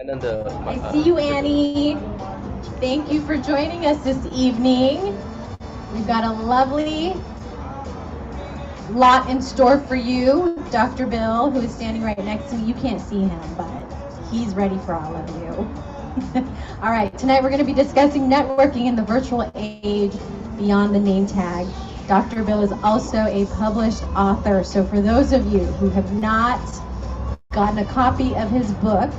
I see you, Annie. Thank you for joining us this evening. We've got a lovely lot in store for you. Dr. Bill, who is standing right next to me, you can't see him, but he's ready for all of you. All right, tonight we're going to be discussing networking in the virtual age beyond the name tag. Dr. Bill is also a published author, so for those of you who have not gotten a copy of his book,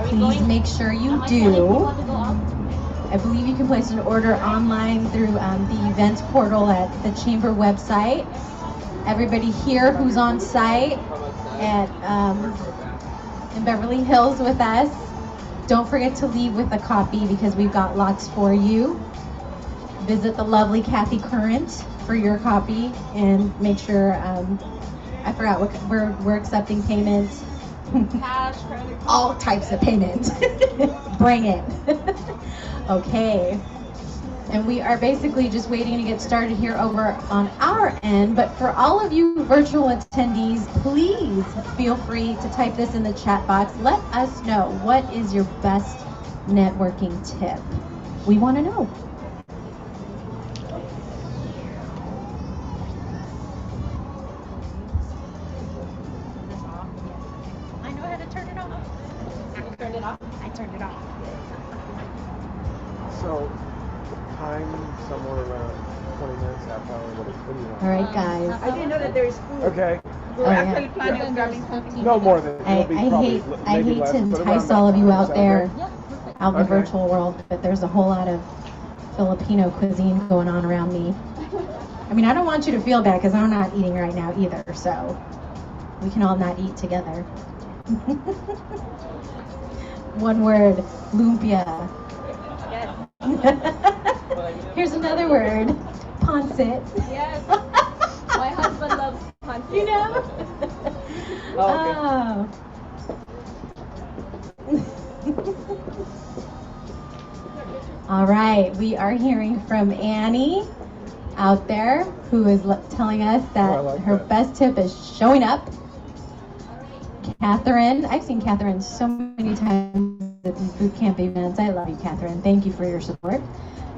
please make sure you do. I believe you can place an order online through the events portal at the Chamber website. Everybody here who's on site at in Beverly Hills with us, don't forget to leave with a copy because we've got lots for you. Visit the lovely Kathy Current for your copy and make sure, I forgot what we're accepting payment. Cash, credit card. All types of payment. Bring it. Okay. And we are basically just waiting to get started here over on our end. But for all of you virtual attendees, please feel free to type this in the chat box. Let us know, what is your best networking tip? We want to know. I know how to turn it off. I turned it off. I turned it off. So, time somewhere around 20 minutes, half hour, what do you want? All right, guys. I didn't know that there is food. Okay. We're Oh, actually yeah. planning on grabbing something. No more than, I it'll be probably hate less, to but around entice that all of you time. out Is that there, okay? out in the Okay. virtual world, but there's a whole lot of Filipino cuisine going on around me. I mean, I don't want you to feel bad because I'm not eating right now either, so we can all not eat together. One word, lumpia. Yes. Here's another word, pancit. Yes. My husband loves pancit. You know? Oh. All right, we are hearing from Annie out there, who is telling us that Oh, I like her that. best tip is showing up. Catherine, I've seen Catherine so many times at these boot camp events. I love you, Catherine. Thank you for your support.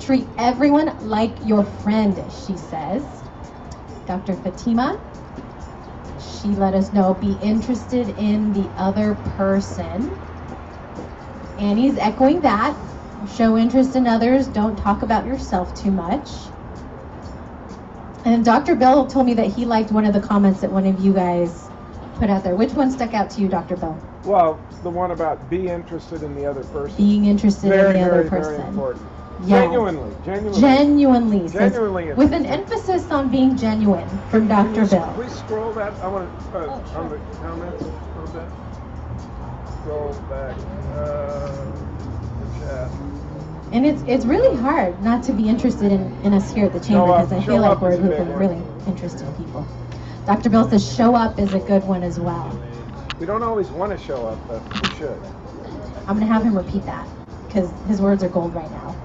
Treat everyone like your friend, she says. Dr. Fatima, she let us know, be interested in the other person. Annie's echoing that. Show interest in others. Don't talk about yourself too much. And Dr. Bill told me that he liked one of the comments that one of you guys put out there. Which one stuck out to you, Dr. Bill? Well, the one about be interested in the other person. Being interested very, in the other very, person. very important. Yes. Genuinely. Says, Genuinely with an interested. emphasis on being genuine from Can Dr. you Bill. Please scroll that. I want to, Oh, sure. on the comments a little bit. Scroll back. The chat. And it's really hard not to be interested in us here at the chamber, Show up. because I Show feel like up we're a is a group big of one. really interesting people. Dr. Bill says show up is a good one as well. We don't always want to show up, but we should. I'm going to have him repeat that because his words are gold right now.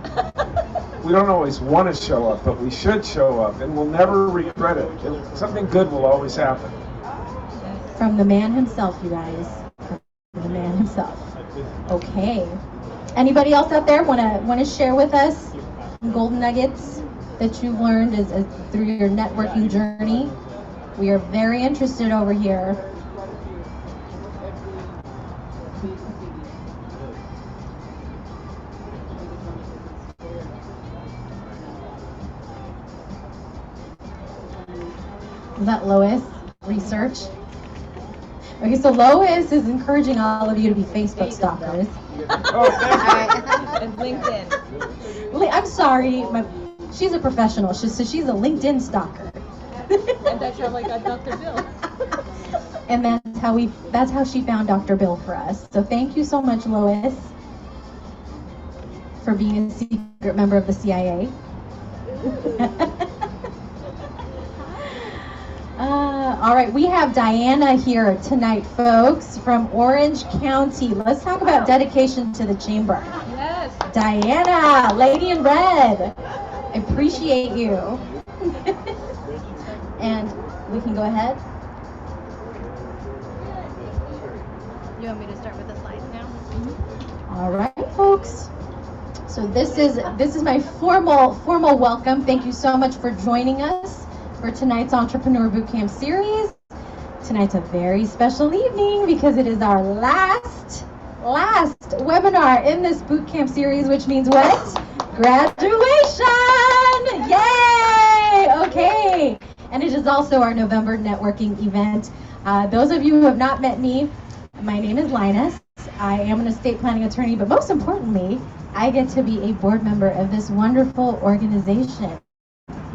We don't always want to show up, but we should show up, and we'll never regret it. Something good will always happen. From the man himself, you guys. From the man himself. Okay. Anybody else out there want to share with us some golden nuggets that you've learned as through your networking journey? We are very interested over here. Is that Lois? Research? Okay, so Lois is encouraging all of you to be Facebook stalkers. Oh, thank you. And LinkedIn. I'm sorry, she's a professional, so she's a LinkedIn stalker. And that's how I got Dr. Bill. And that's how she found Dr. Bill for us. So thank you so much, Lois, for being a secret member of the CIA. All right, we have Diana here tonight, folks, from Orange County. Let's talk about dedication to the chamber. Yes. Diana, Lady in Red, I appreciate you. And we can go ahead. You want me to start with the slides now? All right, folks. So this is my formal welcome. Thank you so much for joining us for tonight's Entrepreneur Bootcamp series. Tonight's a very special evening because it is our last webinar in this bootcamp series, which means what? Graduation! Yay! Okay. And it is also our November networking event. Those of you who have not met me, my name is Linus. I am an estate planning attorney, but most importantly, I get to be a board member of this wonderful organization.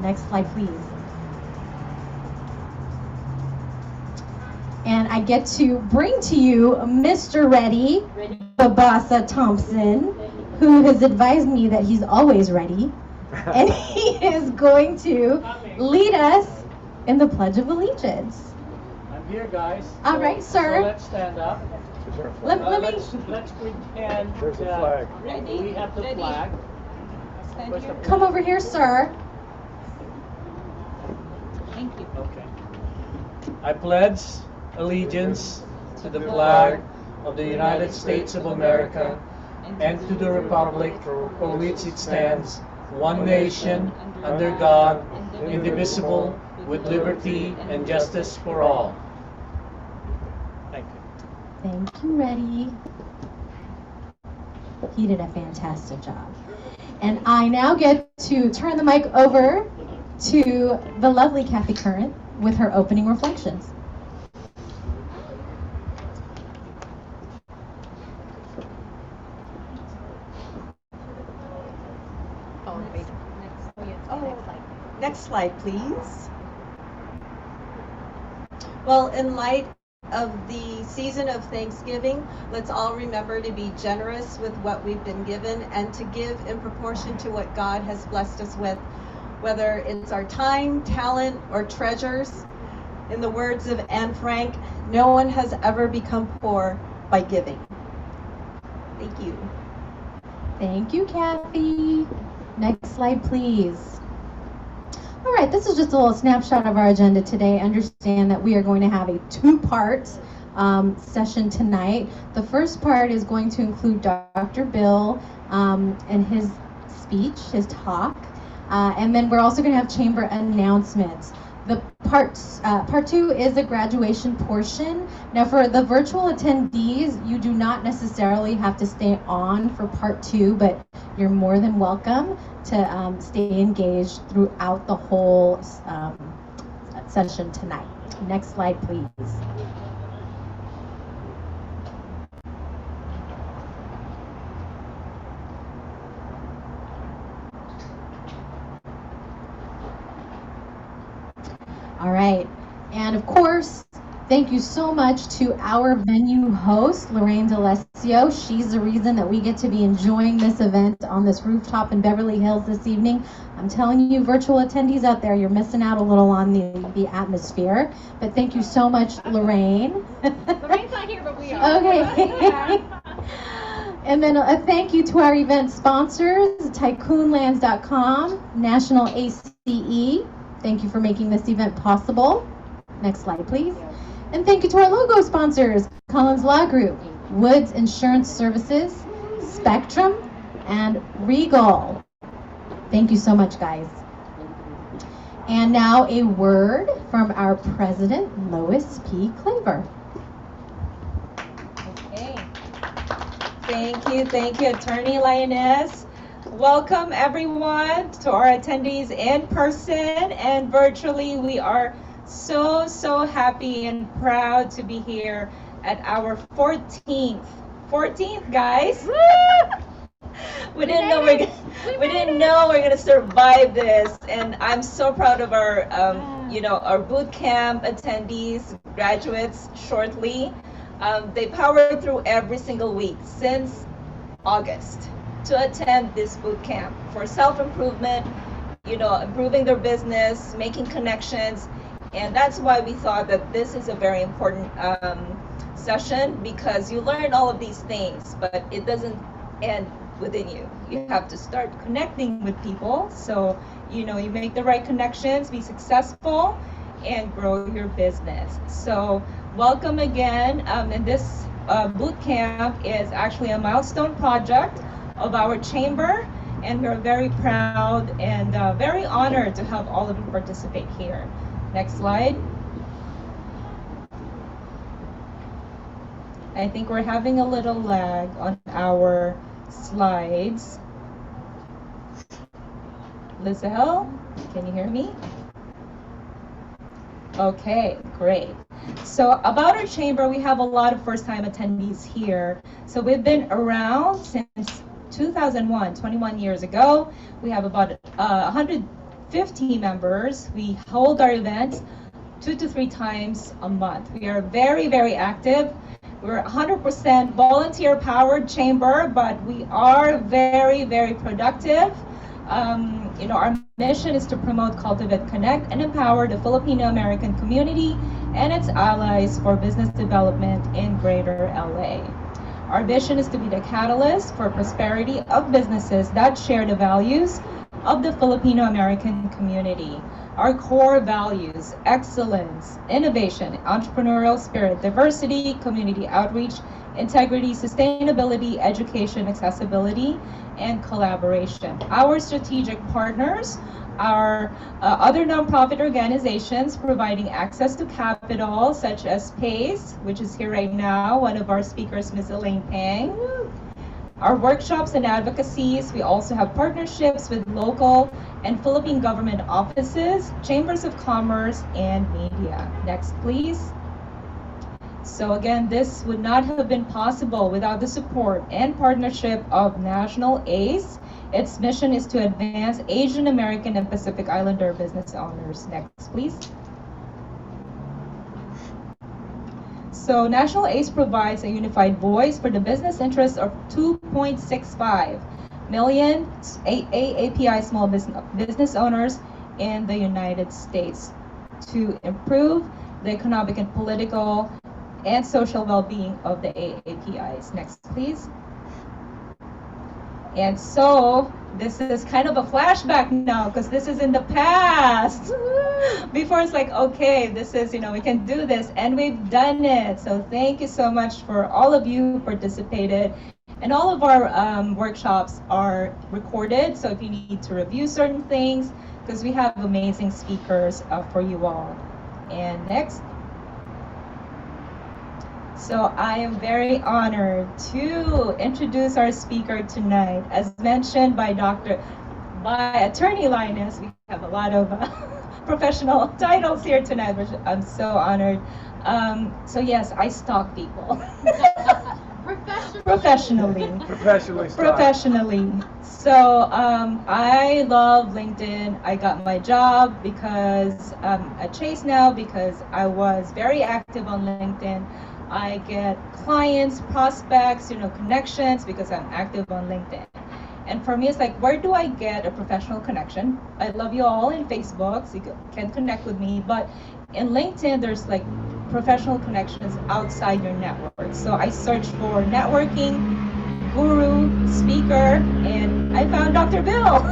Next slide, please. And I get to bring to you Mr. Ready, Babasa Thompson, who has advised me that he's always ready. And he is going to lead us in the Pledge of Allegiance. I'm here, guys. All right, sir. So let's stand up. Let me. Let's pretend There's a flag. we have the flag. Where's the Come over here, sir. Thank you. Okay. I pledge allegiance to the flag of the United States of America and to the republic for which it stands, one nation, under God, indivisible, with liberty and justice for all. Thank you. Thank you, Reddy. He did a fantastic job. And I now get to turn the mic over to the lovely Kathy Current with her opening reflections. Oh, wait. Next slide, please. Well, in light of the season of Thanksgiving, let's all remember to be generous with what we've been given and to give in proportion to what God has blessed us with, whether it's our time, talent, or treasures. In the words of Anne Frank, no one has ever become poor by giving. Thank you. Thank you, Kathy. Next slide, please. All right, this is just a little snapshot of our agenda today. Understand that we are going to have a two-part session tonight. The first part is going to include Dr. Bill and his speech, his talk, and then we're also going to have chamber announcements. The part two is a graduation portion. Now, for the virtual attendees, you do not necessarily have to stay on for part two, but you're more than welcome to stay engaged throughout the whole session tonight. Next slide, please. All right, and of course, thank you so much to our venue host, Lorraine D'Alessio. She's the reason that we get to be enjoying this event on this rooftop in Beverly Hills this evening. I'm telling you, virtual attendees out there, you're missing out a little on the atmosphere. But thank you so much, Lorraine. Lorraine's not here, but we are. Okay. And then a thank you to our event sponsors, tycoonlands.com, National ACE. Thank you for making this event possible. Next slide, please. And thank you to our logo sponsors, Collins Law Group, Woods Insurance Services, Spectrum, and Regal. Thank you so much, guys. And now a word from our president, Lois P. Claver. Okay. Thank you, Attorney Lioness. Welcome everyone to our attendees in person and virtually. We are so happy and proud to be here at our 14th guys. we didn't know we're gonna survive this, and I'm so proud of our our boot camp attendees, graduates shortly. They powered through every single week since August to attend this boot camp for self-improvement, improving their business, making connections. And that's why we thought that this is a very important session, because you learn all of these things, but it doesn't end within you. You have to start connecting with people. So, you make the right connections, be successful, and grow your business. So welcome again. And this Bootcamp is actually a milestone project of our chamber, and we're very proud and very honored to have all of you participate here. Next slide. I think we're having a little lag on our slides. Lizelle, can you hear me? Okay, great. So about our chamber, we have a lot of first-time attendees here. So we've been around since 2001, 21 years ago. We have about 150 members. We hold our events 2 to 3 times a month. We are very, very active. We're 100% volunteer-powered chamber, but we are very, very productive. Our mission is to promote, cultivate, connect, and empower the Filipino-American community and its allies for business development in Greater LA. Our vision is to be the catalyst for prosperity of businesses that share the values of the Filipino-American community. Our core values: excellence, innovation, entrepreneurial spirit, diversity, community outreach, integrity, sustainability, education, accessibility, and collaboration. Our strategic partners are other nonprofit organizations providing access to capital, such as PACE, which is here right now, one of our speakers, Ms. Elaine Pang. Our workshops and advocacies, we also have partnerships with local and Philippine government offices, chambers of commerce, and media. Next, please. So again, this would not have been possible without the support and partnership of National ACE. Its mission is to advance Asian American and Pacific Islander business owners. Next, please. So National ACE provides a unified voice for the business interests of 2.65 million API small business owners in the United States to improve the economic and political and social well-being of the AAPIs. Next, please. And so this is kind of a flashback now because this is in the past. Before it's like, okay, this is, we can do this, and we've done it. So thank you so much for all of you who participated. And all of our workshops are recorded, so if you need to review certain things, because we have amazing speakers for you all. And next. So I am very honored to introduce our speaker tonight. As mentioned by Attorney Linus, we have a lot of professional titles here tonight, which I'm so honored. So yes, I stalk people. Professionally. Professionally. So I love LinkedIn. I got my job because at Chase now because I was very active on LinkedIn. I get clients, prospects, connections because I'm active on LinkedIn. And for me, it's like, where do I get a professional connection? I love you all in Facebook, so you can connect with me. But in LinkedIn, there's like professional connections outside your network. So I searched for networking, guru, speaker, and I found Dr. Bill.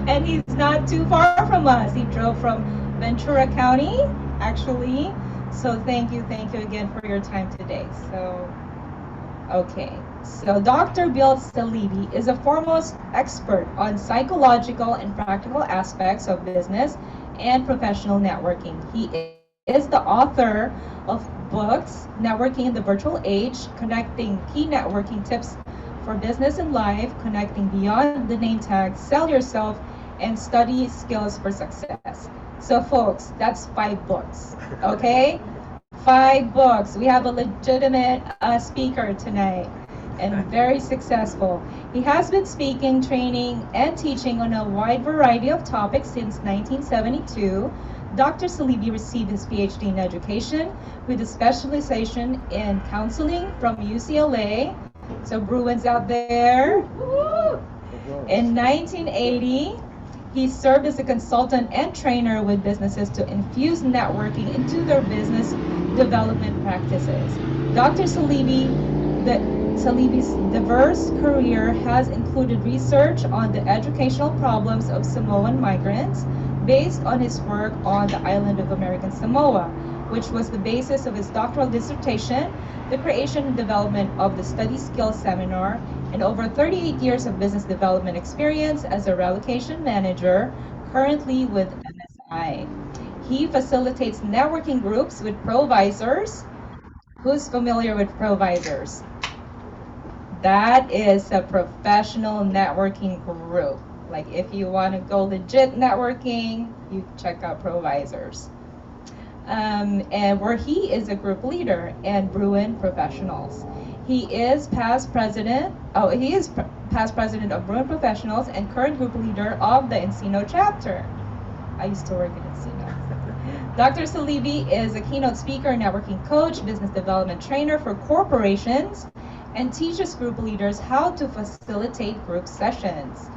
And he's not too far from us. He drove from Ventura County, actually. So thank you again for your time today. So, okay. So Dr. Bill Salibi is a foremost expert on psychological and practical aspects of business and professional networking. He is the author of books, Networking in the Virtual Age, Connecting Key Networking Tips for Business and Life, Connecting Beyond the Name Tag, Sell Yourself, and Study Skills for Success. So folks, that's 5 books, okay? 5 books. We have a legitimate speaker tonight and very successful. He has been speaking, training, and teaching on a wide variety of topics since 1972. Dr. Salibi received his PhD in education with a specialization in counseling from UCLA. So Bruins out there. In 1980, he served as a consultant and trainer with businesses to infuse networking into their business development practices. Dr. Salibi's diverse career has included research on the educational problems of Samoan migrants based on his work on the island of American Samoa. which was the basis of his doctoral dissertation, the creation and development of the Study Skills Seminar, and over 38 years of business development experience as a relocation manager, currently with MSI. He facilitates networking groups with provisors. Who's familiar with provisors? That is a professional networking group. Like if you want to go legit networking, you check out provisors. And where he is a group leader and Bruin Professionals. He is past president of Bruin Professionals and current group leader of the Encino chapter. I used to work in Encino. Dr. Salibi is a keynote speaker, networking coach, business development trainer for corporations, and teaches group leaders how to facilitate group sessions.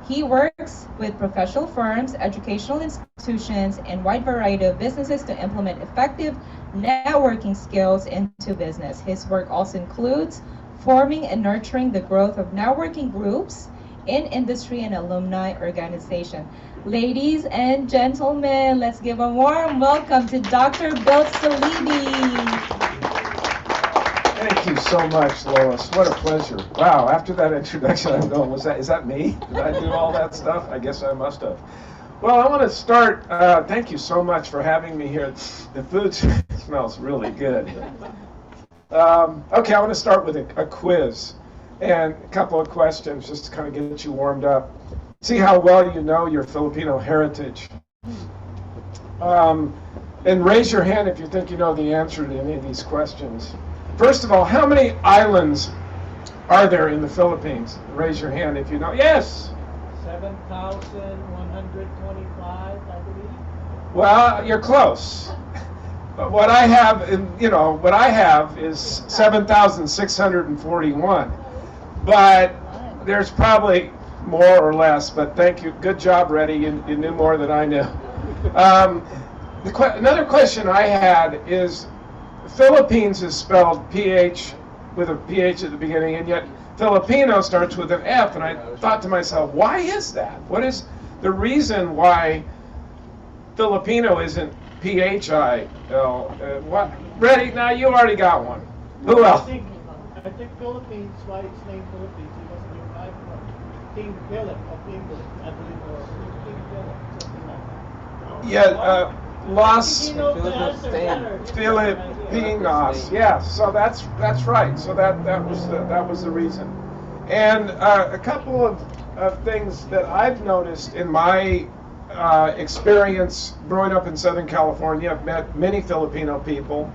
He works with professional firms, educational institutions, and wide variety of businesses to implement effective networking skills into business. His work also includes forming and nurturing the growth of networking groups in industry and alumni organization. Ladies and gentlemen, let's give a warm welcome to Dr. Bill Salibi. Thank you so much, Lois. What a pleasure. Wow, after that introduction, I'm going, is that me? Did I do all that stuff? I guess I must have. Well, I want to start, thank you so much for having me here. The food smells really good. Okay, I want to start with a quiz and a couple of questions just to kind of get you warmed up. See how well you know your Filipino heritage. And raise your hand if you think you know the answer to any of these questions. First of all, how many islands are there in the Philippines? Raise your hand if you know. Yes? 7,125, I believe. Well, you're close. But what I have, what I have is 7,641. But there's probably more or less, but thank you. Good job, Reddy. You knew more than I knew. Another question I had is, Philippines is spelled PH with a PH at the beginning, and yet Filipino starts with an F, and I thought to myself, why is that? What is the reason why Filipino isn't PHIL? What? Ready? Now you already got one. Who else? I think Philippines, why it's named Philippines, it was derived from King Philip of England, I believe, or King Philip, something like that. Yeah, Los Philip. Filipinos. Yeah, so that's right. So that was the reason. And a couple of things that I've noticed in my experience growing up in Southern California. I've met many Filipino people,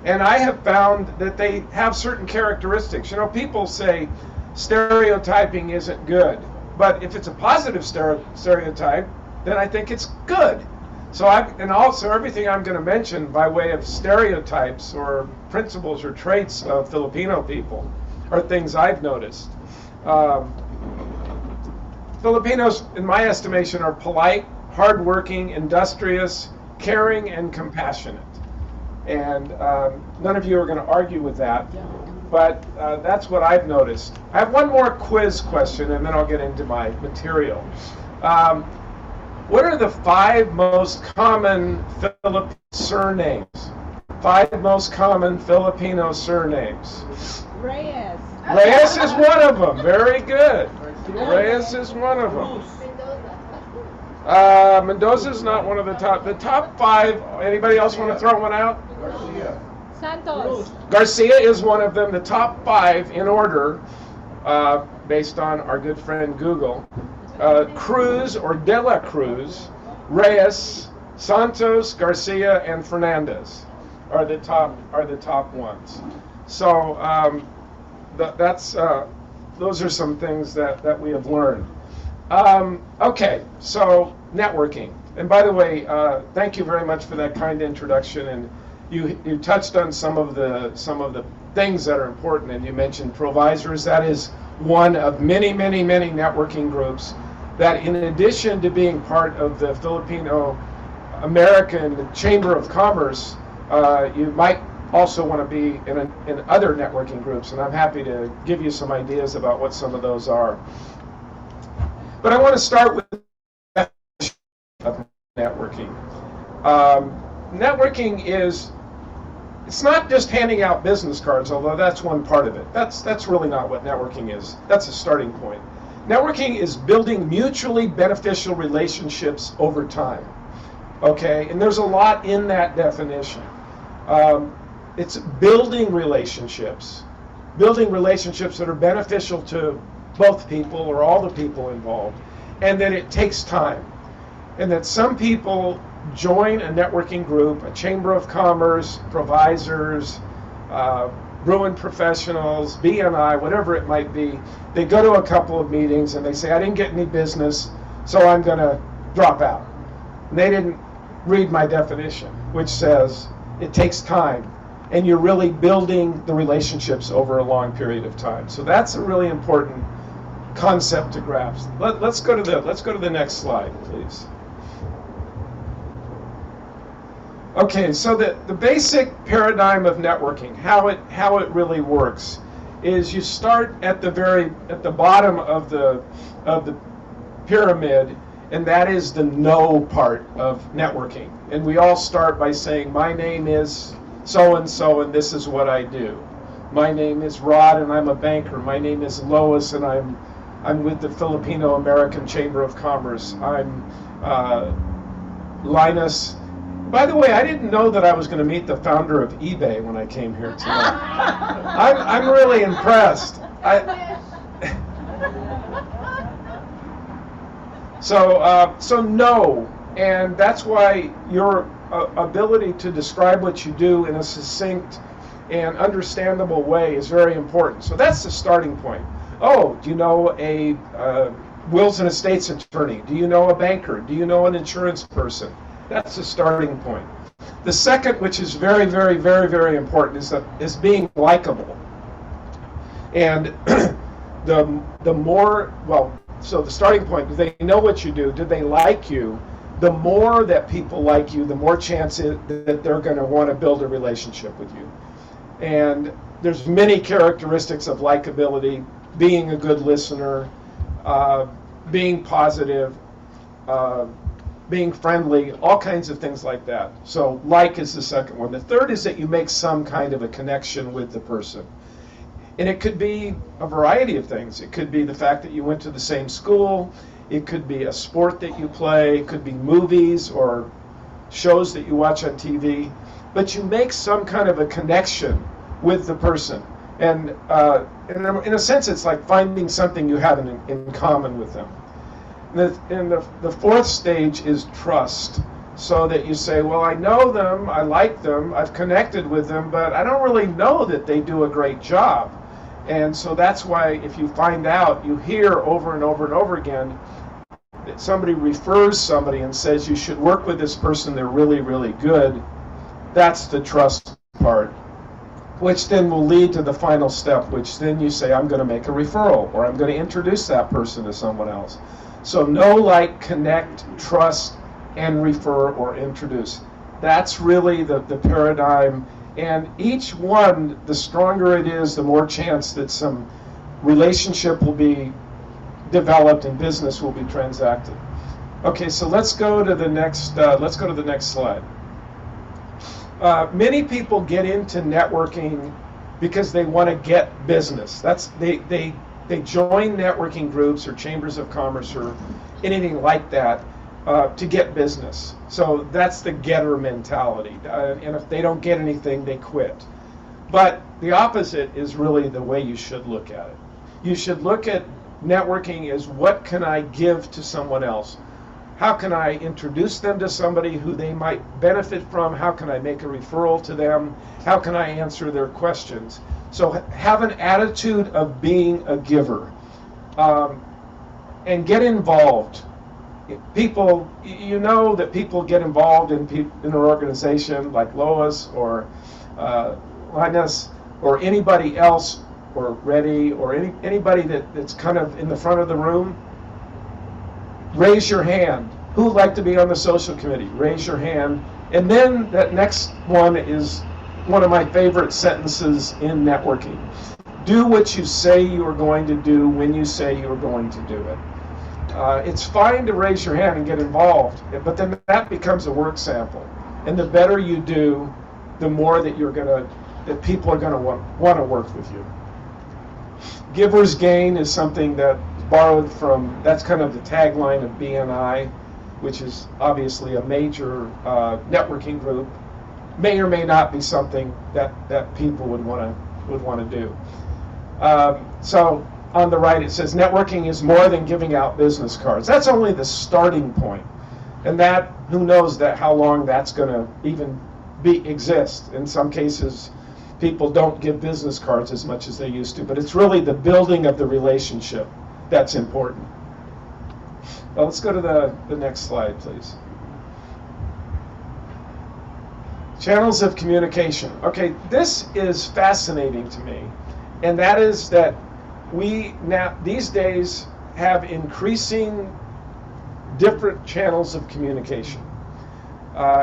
and I have found that they have certain characteristics. You know, people say stereotyping isn't good, but if it's a positive stereotype, then I think it's good. So and also everything I'm going to mention by way of stereotypes or principles or traits of Filipino people are things I've noticed. Filipinos, in my estimation, are polite, hardworking, industrious, caring, and compassionate. And none of you are going to argue with that, but that's what I've noticed. I have one more quiz question, and then I'll get into my material. What are the 5 most common Filipino surnames? 5 most common Filipino surnames. Reyes. Reyes is one of them. Very good. Reyes is one of them. Mendoza is not one of the top. The top 5. Anybody else want to throw one out? Santos. Garcia is one of them. The top 5 in order, based on our good friend Google. Cruz or De La Cruz, Reyes, Santos, Garcia, and Fernandez are the top ones. So those are some things that we have learned. Okay, so networking. And by the way, thank you very much for that kind introduction. And you touched on some of the things that are important. And you mentioned provisors. That is one of many networking groups that, in addition to being part of the Filipino American Chamber of Commerce, you might also want to be in other networking groups, and I'm happy to give you some ideas about what some of those are. But I want to start with of networking. Networking is, it's not just handing out business cards, although that's one part of it. That's really not what networking is. That's a starting point. Networking is building mutually beneficial relationships over time. Okay, and there's a lot in that definition. It's building relationships that are beneficial to both people or all the people involved, and that it takes time. And that some people join a networking group, a chamber of commerce, provisors, Bruin professionals, BNI, whatever it might be. They go to a couple of meetings and they say, I didn't get any business, so I'm going to drop out. And they didn't read my definition, which says it takes time, and you're really building the relationships over a long period of time. So that's a really important concept to grasp. Let's go to the next slide, please. Okay, so the basic paradigm of networking, how it really works, is you start at the bottom of the pyramid, and that is the know part of networking. And we all start by saying, my name is so and so, and this is what I do. My name is Rod, and I'm a banker. My name is Lois, and I'm with the Filipino American Chamber of Commerce. I'm Linus. By the way, I didn't know that I was going to meet the founder of eBay when I came here tonight. I'm really impressed. So know, and that's why your ability to describe what you do in a succinct and understandable way is very important. So that's the starting point. Oh, do you know a wills and estates attorney? Do you know a banker? Do you know an insurance person? That's the starting point. The second, which is very, very, very, very important, is being likable. And the more, well, so the starting point, do they know what you do? Do they like you? The more that people like you, the more chance that they're going to want to build a relationship with you. And there's many characteristics of likability: being a good listener, being positive, being friendly, all kinds of things like that. So like is the second one. The third is that you make some kind of a connection with the person. And it could be a variety of things. It could be the fact that you went to the same school. It could be a sport that you play. It could be movies or shows that you watch on TV. But you make some kind of a connection with the person. And in a sense, it's like finding something you have in common with them. And the fourth stage is trust. So that you say, well, I know them, I like them, I've connected with them, but I don't really know that they do a great job. And so that's why if you find out, you hear over and over and over again that somebody refers somebody and says you should work with this person, they're really, really good. That's the trust part, which then will lead to the final step, which then you say, I'm going to make a referral, or I'm going to introduce that person to someone else. So know, like, connect, trust, and refer or introduce. That's really the paradigm. And each one, the stronger it is, the more chance that some relationship will be developed and business will be transacted. Okay, so let's go to the next slide. Many people get into networking because they want to get business. They join networking groups or chambers of commerce or anything like that to get business. So that's the getter mentality. And if they don't get anything, they quit. But the opposite is really the way you should look at it. You should look at networking as, what can I give to someone else? How can I introduce them to somebody who they might benefit from? How can I make a referral to them? How can I answer their questions? So have an attitude of being a giver, and get involved. People, you know that people get involved in an organization like Lois or Linus or anybody else, or Reddy, or anybody that's kind of in the front of the room. Raise your hand. Who would like to be on the social committee? Raise your hand. And then that next one is one of my favorite sentences in networking. Do what you say you are going to do when you say you are going to do it. It's fine to raise your hand and get involved, but then that becomes a work sample. And the better you do, the more that that people are gonna want to work with you. Giver's gain is something that borrowed from, that's kind of the tagline of BNI, which is obviously a major networking group. May or may not be something that people would want to do. So on the right it says networking is more than giving out business cards. That's only the starting point, and that, who knows that how long that's going to even exist. In some cases, people don't give business cards as much as they used to, but it's really the building of the relationship that's important. Well, let's go to the next slide, please. Channels of communication. Okay, this is fascinating to me, and that is that we now these days have increasing different channels of communication.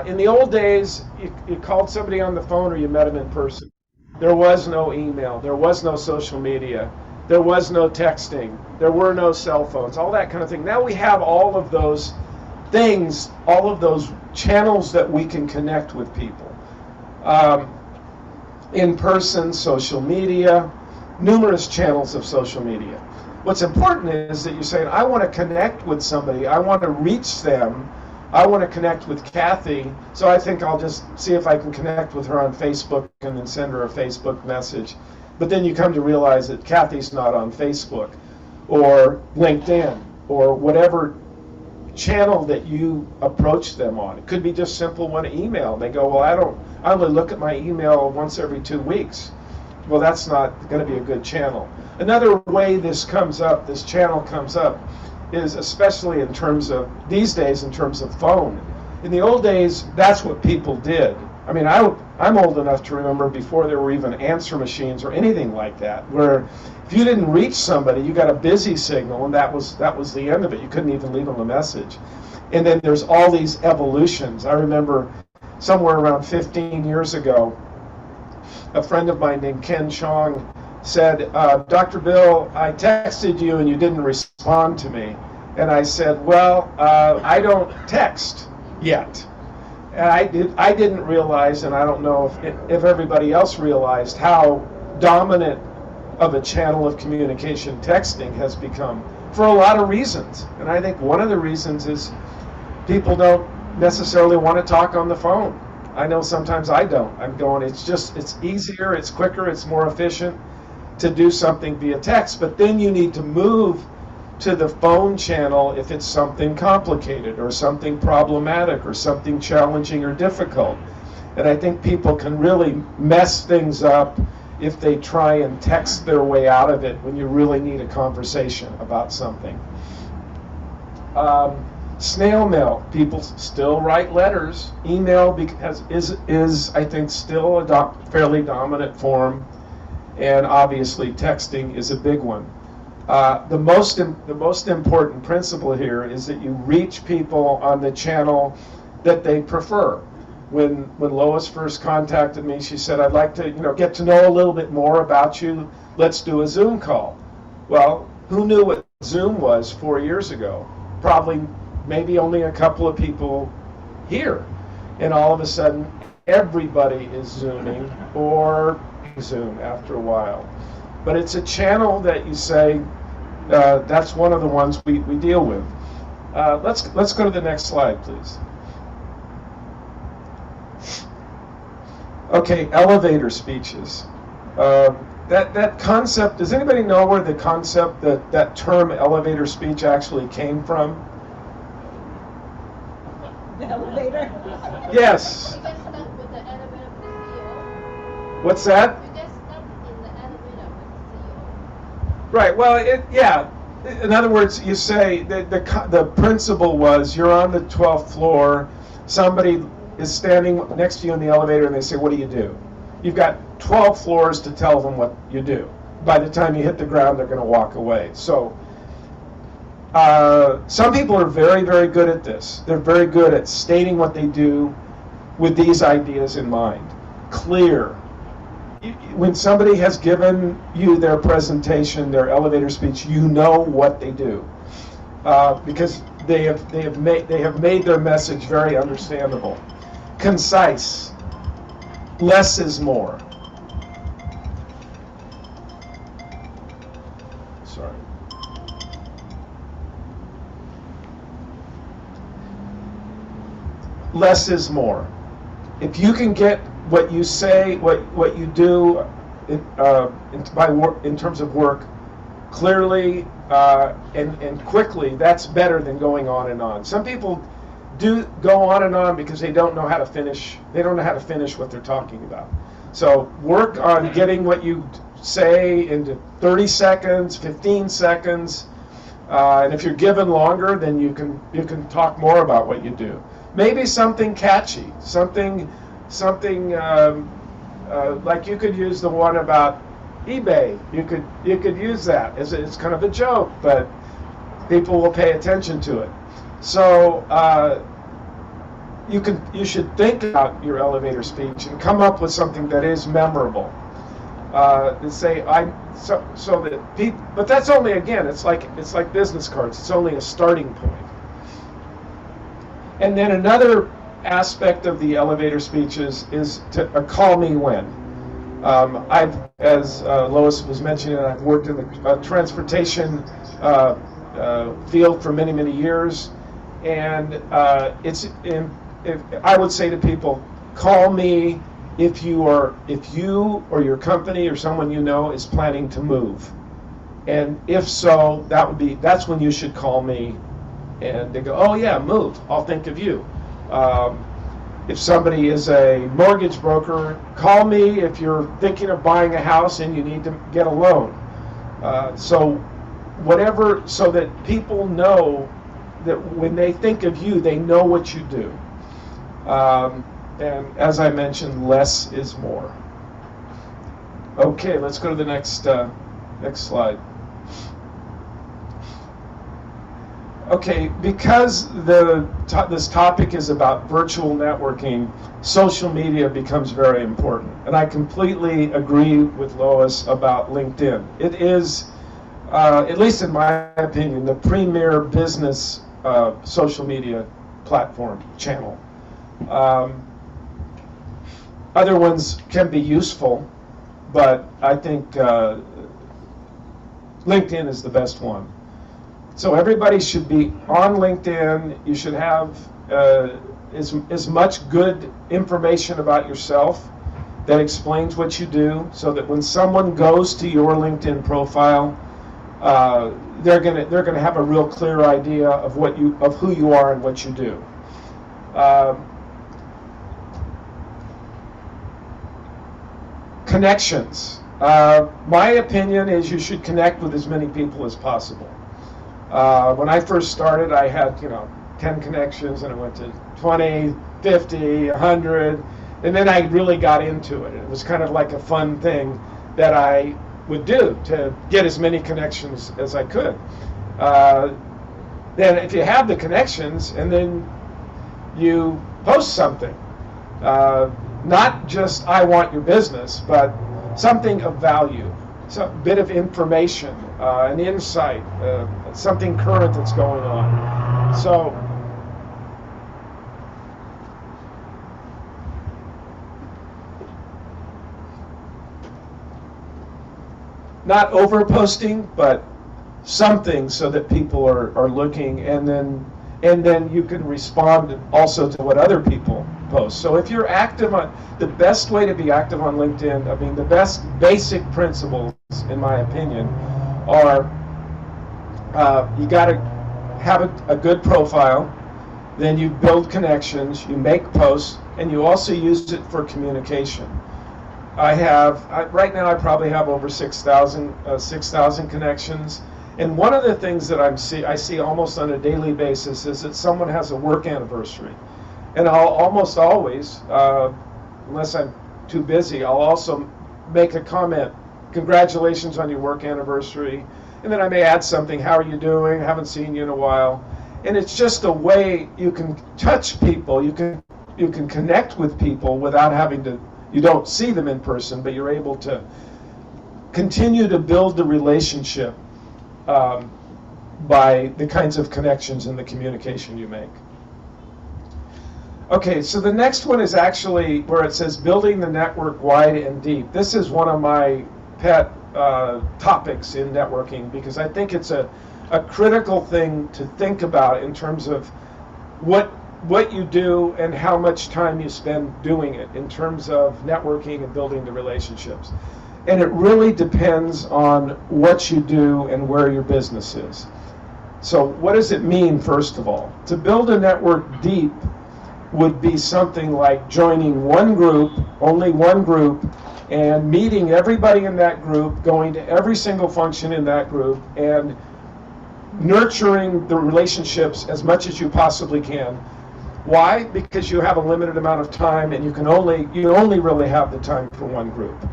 In the old days, you called somebody on the phone or you met them in person. There was no email, there was no social media, there was no texting, there were no cell phones, all that kind of thing. Now we have all of those things, all of those channels that we can connect with people. In person, social media, numerous channels of social media. What's important is that you're saying, I want to connect with somebody, I want to reach them, I want to connect with Kathy, so I think I'll just see if I can connect with her on Facebook and then send her a Facebook message. But then you come to realize that Kathy's not on Facebook or LinkedIn or whatever channel that you approach them on. It could be just simple one email. They go, well, I only look at my email once every 2 weeks. Well, that's not going to be a good channel. Another way this channel comes up, is especially in terms of, these days, in terms of phone. In the old days, that's what people did. I mean, I'm old enough to remember before there were even answer machines or anything like that, where if you didn't reach somebody, you got a busy signal, and that was the end of it. You couldn't even leave them a message. And then there's all these evolutions. I remember somewhere around 15 years ago, a friend of mine named Ken Chong said, Dr. Bill, I texted you and you didn't respond to me. And I said, well, I don't text yet. And I didn't realize, and I don't know if everybody else realized, how dominant of a channel of communication texting has become for a lot of reasons. And I think one of the reasons is people don't necessarily want to talk on the phone. I know sometimes I don't. I'm going, it's easier, it's quicker, it's more efficient to do something via text, but then you need to move to the phone channel if it's something complicated or something problematic or something challenging or difficult. And I think people can really mess things up if they try and text their way out of it when you really need a conversation about something. Snail mail, people still write letters. Email is I think still a fairly dominant form. And obviously texting is a big one. The most important principle here is that you reach people on the channel that they prefer. When Lois first contacted me, she said, I'd like to get to know a little bit more about you. Let's do a Zoom call. Well, who knew what Zoom was 4 years ago? Probably maybe only a couple of people here. And all of a sudden, everybody is Zooming or Zoom after a while. But it's a channel that you say, that's one of the ones we deal with. Let's go to the next slide, please. Okay, elevator speeches. That concept, does anybody know where the concept, that term elevator speech actually came from? The elevator? Yes. You get stuck with the elevator with the CEO. What's that? You get stuck in the elevator with the CEO. Right, well, yeah. In other words, you say the principle was you're on the 12th floor, somebody is standing next to you in the elevator and they say, what do you do? You've got 12 floors to tell them what you do. By the time you hit the ground, they're going to walk away. So some people are very, very good at this. They're very good at stating what they do with these ideas in mind. Clear. When somebody has given you their presentation, their elevator speech, you know what they do because they have made their message very understandable. concise. Less is more. Sorry. Less is more. If you can get what you say, what you do in terms of work clearly and quickly, that's better than going on and on. Some people do go on and on because they don't know how to finish. They don't know how to finish what they're talking about. So work on getting what you say into 30 seconds, 15 seconds, and if you're given longer, then you can talk more about what you do. Maybe something catchy, something like you could use the one about eBay. You could use that as it's kind of a joke, but people will pay attention to it. So you should think about your elevator speech and come up with something that is memorable. And say so that people, but that's only, again, it's like business cards. It's only a starting point. And then another aspect of the elevator speeches is to call me when. As Lois was mentioning, I've worked in the transportation field for many, many years, and I would say to people, call me if you or your company or someone you know is planning to move, and if so, that's when you should call me. And they go, oh yeah, move, I'll think of you. If somebody is a mortgage broker, call me if you're thinking of buying a house and you need to get a loan. So that people know that when they think of you, they know what you do. And as I mentioned, less is more. Okay, let's go to the next slide. Okay, because this topic is about virtual networking, social media becomes very important. And I completely agree with Lois about LinkedIn. It is, at least in my opinion, the premier business social media platform, channel. Other ones can be useful, but I think LinkedIn is the best one. So everybody should be on LinkedIn. You should have as much good information about yourself that explains what you do, so that when someone goes to your LinkedIn profile, they're gonna have a real clear idea of who you are and what you do. Connections. My opinion is you should connect with as many people as possible. When I first started, I had 10 connections, and it went to 20, 50, 100, and then I really got into it. It was kind of like a fun thing that I would do to get as many connections as I could. Then if you have the connections and then you post something, not just I want your business, but something of value, some bit of information, an insight, something current that's going on. So not over posting, but something so that people are looking, and then you can respond also to what other people post. So if you're active the best way to be active on LinkedIn, I mean, the best basic principles, in my opinion, are you got to have a good profile, then you build connections, you make posts, and you also use it for communication. Right now I probably have over 6,000 connections. And one of the things that I see almost on a daily basis is that someone has a work anniversary. And I'll almost always, unless I'm too busy, I'll also make a comment, congratulations on your work anniversary. And then I may add something, how are you doing? Haven't seen you in a while. And it's just a way you can touch people, you can connect with people without having to, you don't see them in person, but you're able to continue to build the relationship by the kinds of connections and the communication you make. Okay, so the next one is actually where it says building the network wide and deep. This is one of my pet topics in networking because I think it's a critical thing to think about in terms of what you do and how much time you spend doing it in terms of networking and building the relationships. And it really depends on what you do and where your business is. So what does it mean, first of all? To build a network deep would be something like joining one group, only one group, and meeting everybody in that group, going to every single function in that group, and nurturing the relationships as much as you possibly can. Why? Because you have a limited amount of time, and you only really have the time for one group.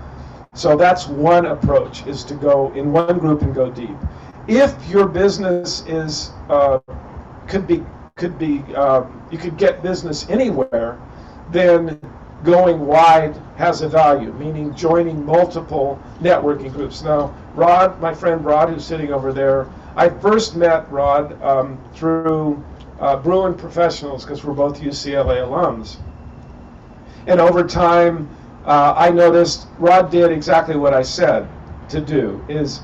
So that's one approach, is to go in one group and go deep. If your business is you could get business anywhere, then going wide has a value, meaning joining multiple networking groups. Now, Rod, my friend Rod, who's sitting over there, I first met Rod through Bruin Professionals because we're both UCLA alums. And over time, I noticed Rod did exactly what I said to do, is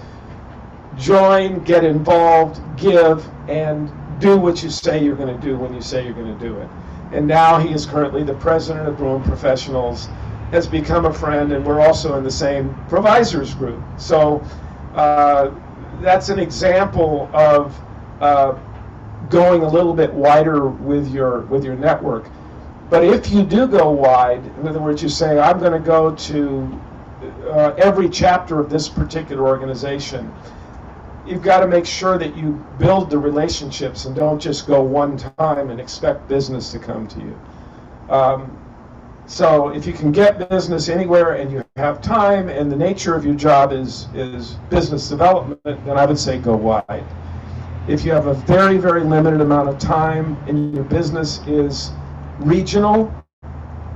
join, get involved, give, and do what you say you're going to do when you say you're going to do it. And now he is currently the president of Bruin Professionals, has become a friend, and we're also in the same provisors group. So that's an example of going a little bit wider with your network. But if you do go wide, in other words, you say, I'm going to go to every chapter of this particular organization, you've got to make sure that you build the relationships and don't just go one time and expect business to come to you. So if you can get business anywhere and you have time and the nature of your job is business development, then I would say go wide. If you have a very, very limited amount of time and your business is regional,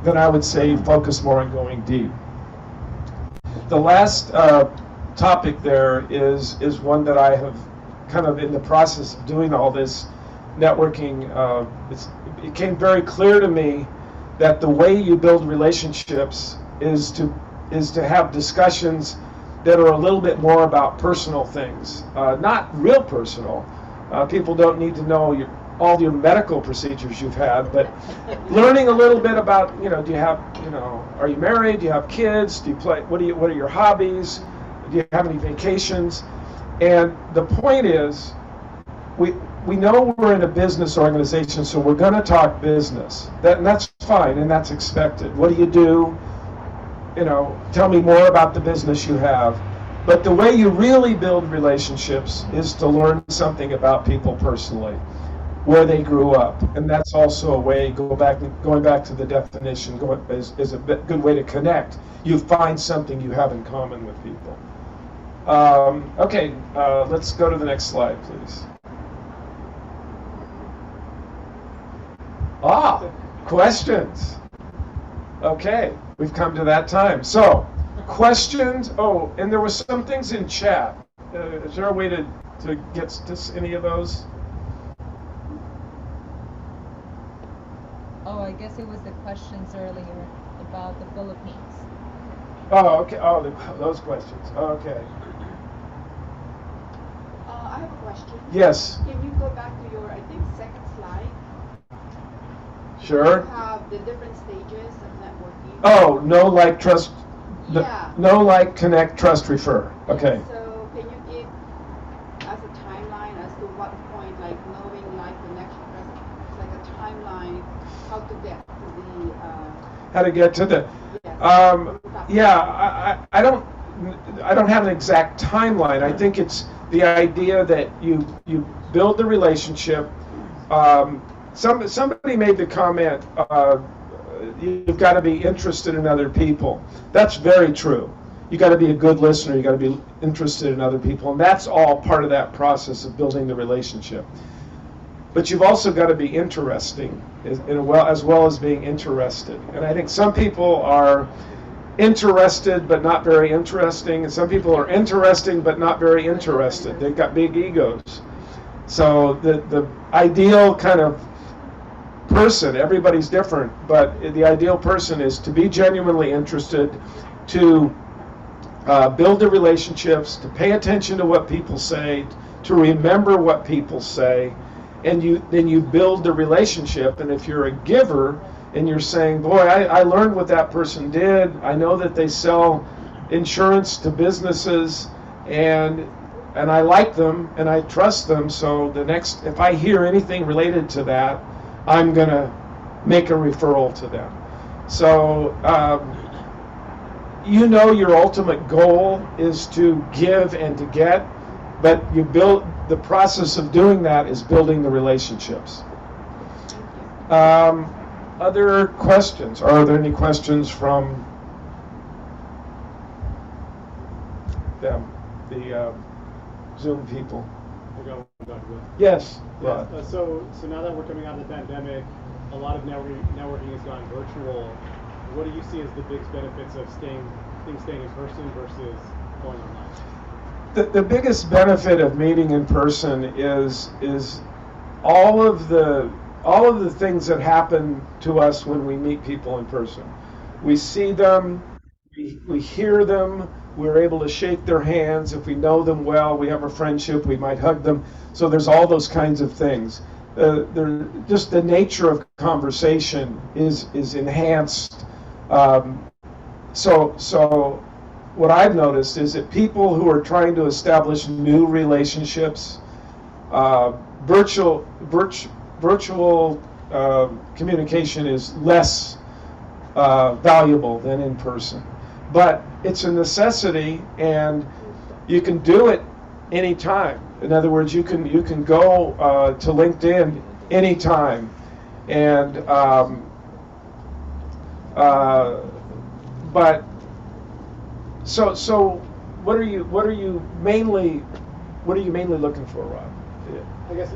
then I would say focus more on going deep. The last topic there is one that I have kind of in the process of doing all this networking. It became very clear to me that the way you build relationships is to have discussions that are a little bit more about personal things, not real personal. People don't need to know all your medical procedures you've had, but learning a little bit about, do you have, are you married? Do you have kids? Do you play? What are your hobbies? Do you have any vacations? And the point is, we know we're in a business organization, so we're going to talk business. And that's fine, and that's expected. What do you do? Tell me more about the business you have. But the way you really build relationships is to learn something about people personally, where they grew up, and that's also a way, going back to the definition, is a good way to connect. You find something you have in common with people. Okay, let's go to the next slide, please. Questions. Okay, we've come to that time. So, questions. Oh, and there were some things in chat. Is there a way to get to any of those? Oh, I guess it was the questions earlier about the Philippines. Oh, okay. Oh, those questions. Okay. I have a question. Yes. Can you go back to your, I think, second slide? Sure. You have the different stages of networking. Oh, know, like, trust. Yeah. Know, like, connect, trust, refer. Okay. So can you give us a timeline as to what point, like knowing, like, connection, trust, it's like a timeline, how to get to the. How to get to the. Yes. I don't have an exact timeline. I think it's the idea that you build the relationship. Somebody made the comment, you've got to be interested in other people. That's very true. You got to be a good listener. You got to be interested in other people, and that's all part of that process of building the relationship. But you've also got to be interesting, as well as being interested. And I think some people are interested but not very interesting, and some people are interesting but not very interested. They've got big egos. So the ideal kind of person, everybody's different, but the ideal person is to be genuinely interested, to build the relationships, to pay attention to what people say, to remember what people say, and then you build the relationship. And if you're a giver and you're saying, boy, I learned what that person did, I know that they sell insurance to businesses, and I like them and I trust them, so if I hear anything related to that, I'm going to make a referral to them. So your ultimate goal is to give and to get, but the process of doing that is building the relationships. Other questions? Are there any questions from them, the Zoom people? Yes. So now that we're coming out of the pandemic, a lot of networking has gone virtual. What do you see as the biggest benefits of staying in person versus going online? The biggest benefit of meeting in person is all of the things that happen to us when we meet people in person. We see them, we hear them, we're able to shake their hands. If we know them well, we have a friendship, we might hug them. So there's all those kinds of things. Just the nature of conversation is enhanced. So what I've noticed is that people who are trying to establish new relationships, virtual communication is less valuable than in person. But it's a necessity, and you can do it anytime. In other words, you can go to LinkedIn anytime, and but so what are you mainly looking for, Rob? I guess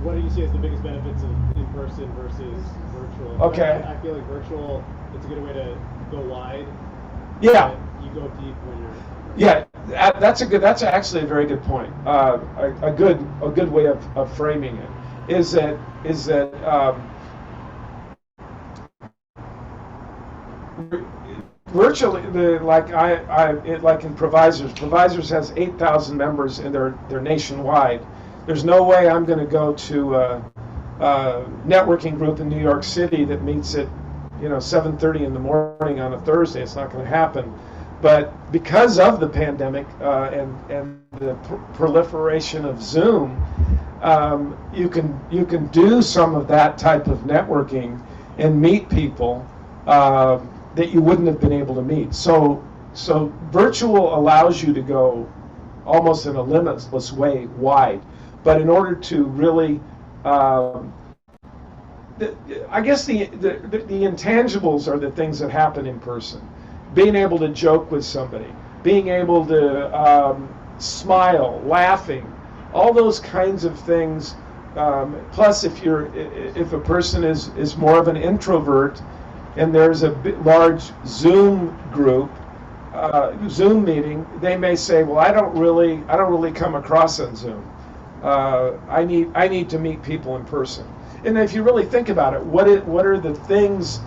what do you see as the biggest benefits of in person versus virtual? Okay. I feel like virtual, it's a good way to go wide. Yeah. You go deep when you're. Yeah, that's actually a very good point. A good way of framing it is that virtually, like in Provisors has 8,000 members, and they're nationwide. There's no way I'm going to go to a networking group in New York City that meets at 7:30 in the morning on a Thursday. It's not going to happen. But because of the pandemic and the proliferation of Zoom, you can do some of that type of networking and meet people that you wouldn't have been able to meet. So virtual allows you to go almost in a limitless way wide. But in order to really, I guess the intangibles are the things that happen in person. Being able to joke with somebody, being able to smile, laughing, all those kinds of things. Plus, if a person is more of an introvert, and there's a large Zoom group, Zoom meeting, they may say, "Well, I don't really come across on Zoom. I need to meet people in person." And if you really think about it, what are the things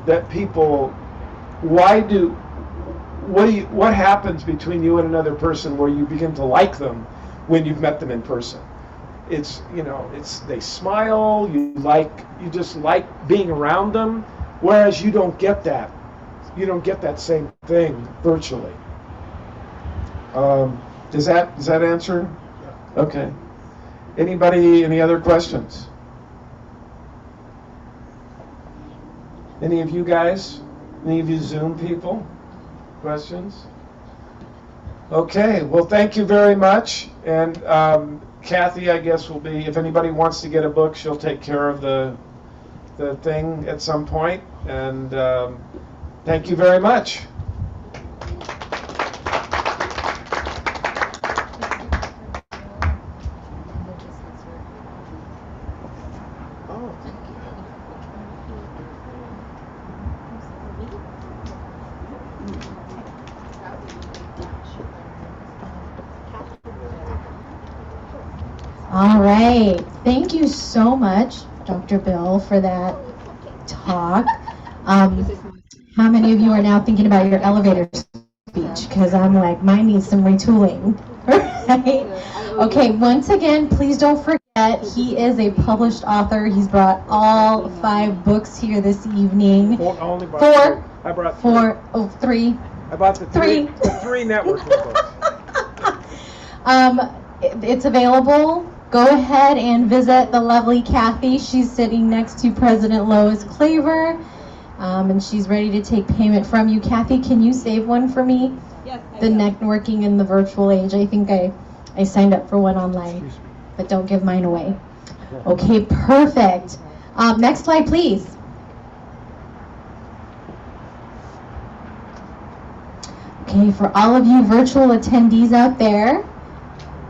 that people? What happens between you and another person where you begin to like them when you've met them in person? It's they smile, you just like being around them, whereas you don't get that. You don't get that same thing virtually. Does that answer? Okay. Any other questions? Any of you guys? Any of you Zoom people? Questions? Okay, well, thank you very much. And Kathy, I guess, will be, if anybody wants to get a book, she'll take care of the thing at some point. And thank you very much. All right. Thank you so much. Dr. Bill, for that talk. How many of you are now thinking about your elevator speech? Because I'm like, mine needs some retooling. Right? Okay, once again, please don't forget, he is a published author. He's brought all 5 books here this evening. Four. I brought 4. Oh, 3. I bought the three networking books. It's available. Go ahead and visit the lovely Kathy. She's sitting next to President Lois Claver, and she's ready to take payment from you. Kathy, can you save one for me? Yes. The networking in the virtual age. I think I signed up for one online, but don't give mine away. Okay, perfect. Next slide, please. Okay, for all of you virtual attendees out there,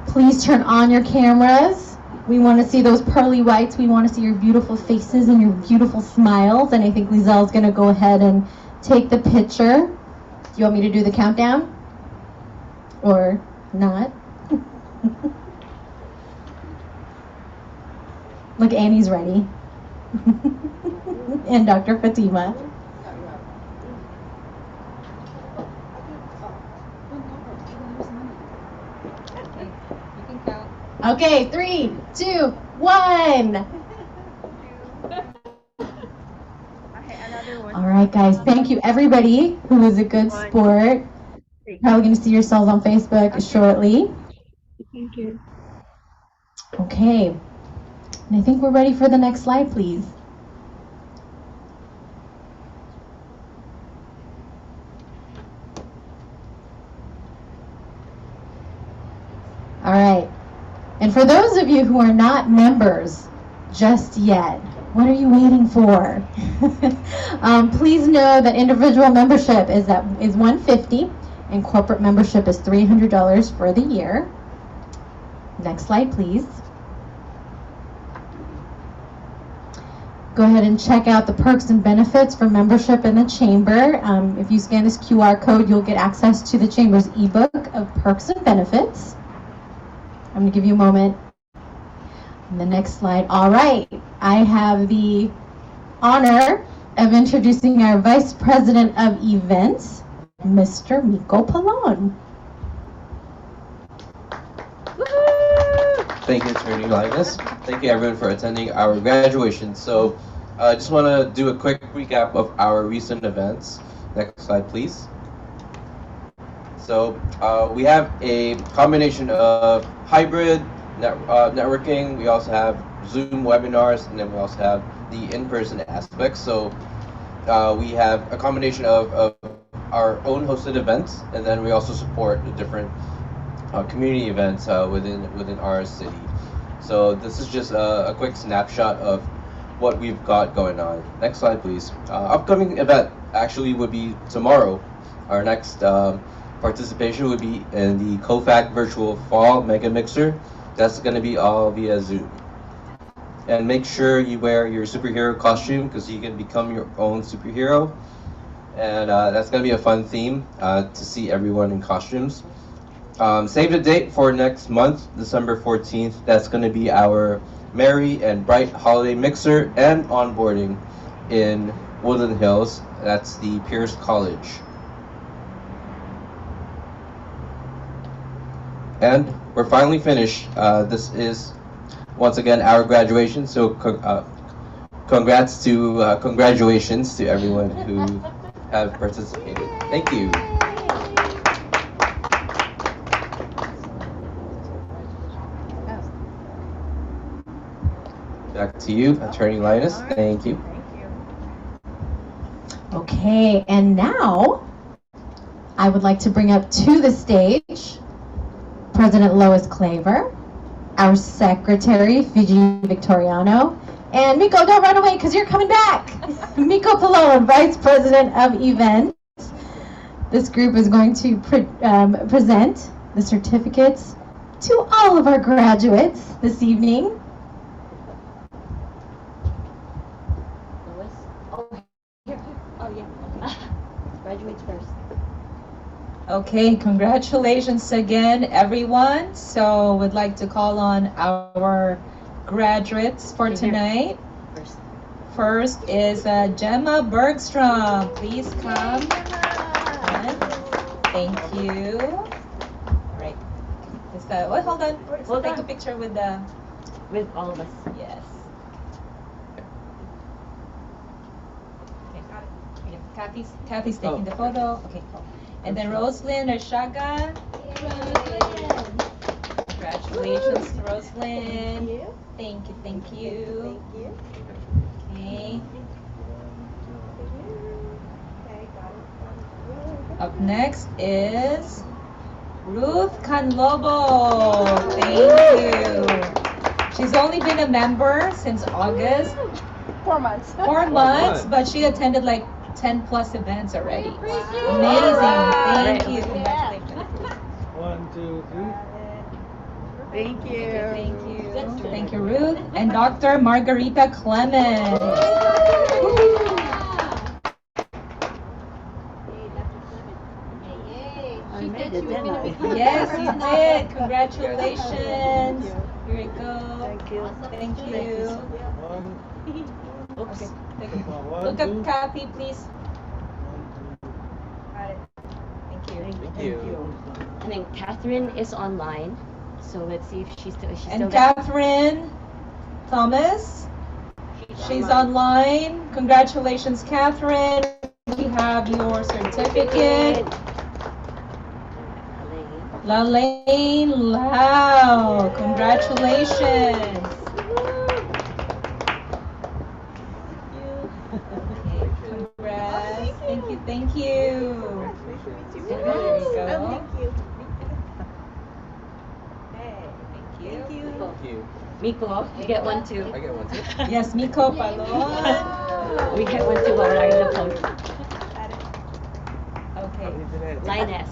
please turn on your cameras. We want to see those pearly whites. We want to see your beautiful faces and your beautiful smiles. And I think Lizelle's going to go ahead and take the picture. Do you want me to do the countdown? Or not? Look, Annie's ready. And Dr. Fatima. Okay, 3, 2, 1. All right, guys. Thank you, everybody who was a good sport. You're probably going to see yourselves on Facebook shortly. Thank you. Okay. And I think we're ready for the next slide, please. All right. And for those of you who are not members just yet, what are you waiting for? Please know that individual membership is $150 and corporate membership is $300 for the year. Next slide, please. Go ahead and check out the perks and benefits for membership in the Chamber. If you scan this QR code, you'll get access to the Chamber's ebook of perks and benefits. I'm going to give you a moment. And the next slide. All right. I have the honor of introducing our Vice President of Events, Mr. Miko Pallone. Thank you, Attorney Linus. Thank you, everyone, for attending our graduation. So, I just want to do a quick recap of our recent events. Next slide, please. So, we have a combination of hybrid networking. We also have Zoom webinars, and then we also have the in-person aspects. So, we have a combination of our own hosted events, and then we also support the different community events within our city. So this is just a quick snapshot of what we've got going on. Next slide, please. Upcoming event actually would be tomorrow. Our next participation would be in the COFAC Virtual Fall Mega Mixer. That's going to be all via Zoom. And make sure you wear your superhero costume because you can become your own superhero. And that's going to be a fun theme to see everyone in costumes. Save the date for next month, December 14th. That's going to be our Merry and Bright Holiday Mixer and onboarding in Woodland Hills. That's the Pierce College. And we're finally finished. This is once again our graduation. So congratulations to everyone who have participated. Thank you. Back to you, Attorney Linus. Thank you. Okay, and now I would like to bring up to the stage President Lois Claver, our Secretary, Fiji Victoriano, and Miko, don't run away because you're coming back. Miko Pallone, Vice President of Events. This group is going to present the certificates to all of our graduates this evening. Graduates first. Okay, congratulations again, everyone. So, would like to call on our graduates for tonight. first. First is Gemma Bergstrom. Please come. Thank you. All right. Wait, hold on. We'll take a picture with all of us. Yes. Okay. Kathy's taking the photo. Okay, cool. And then Roslyn Arshaga. Congratulations to Roslyn. Thank you. Thank you. Okay. Up next is Ruth Canlobo. Thank you. She's only been a member since August. 4 months. 4 months, but she attended like 10 plus events already. Amazing. Thank you. Congratulations. 1, 2, 3. Thank you. Thank you, Ruth. And Dr. Margarita Clement. She said she was going to be Yes, you did. Congratulations. Here we go. Thank you. Thank you. Oops. Look at Kathy, please. Thank you. And then Catherine is online. So let's see if she's still And there. Catherine Thomas, she's online. Congratulations, Catherine. We have your certificate. Lalaine Lau, congratulations. Congrats. Thank you. There you go. Thank you. Miko, you get one too. I get one too. Yes, Miko Palon. We get one too while we're in the phone. Okay. Linus.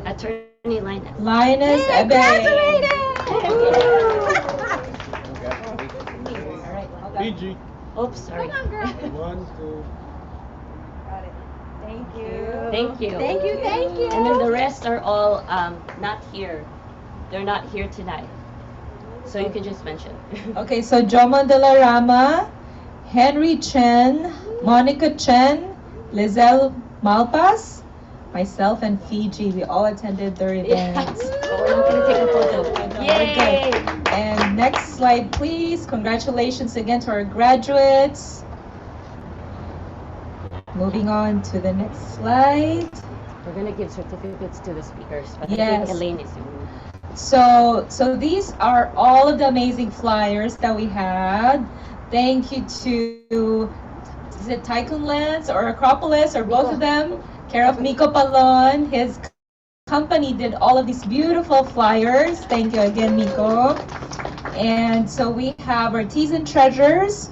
Attorney Linus. Linus Ebe. All right, hold on. PG. Oops, sorry. 1, 2. Thank you. Thank you. Thank you, thank you. And then the rest are all not here. They're not here tonight. So you can just mention. Okay, so Joma de la Rama, Henry Chen, Monica Chen, Lizelle Malpas, myself, and Fiji. We all attended their events. But we're not going to take a photo. Yay! And next slide, please. Congratulations again to our graduates. Moving on to the next slide. We're going to give certificates to the speakers. But Yes. I think Elaine is doing. So these are all of the amazing flyers that we had. Thank you to, is it Tycoon Lands or Acropolis or both of them? Care of Miko Palon. His company did all of these beautiful flyers. Thank you again, Miko. And so we have Artisan Treasures.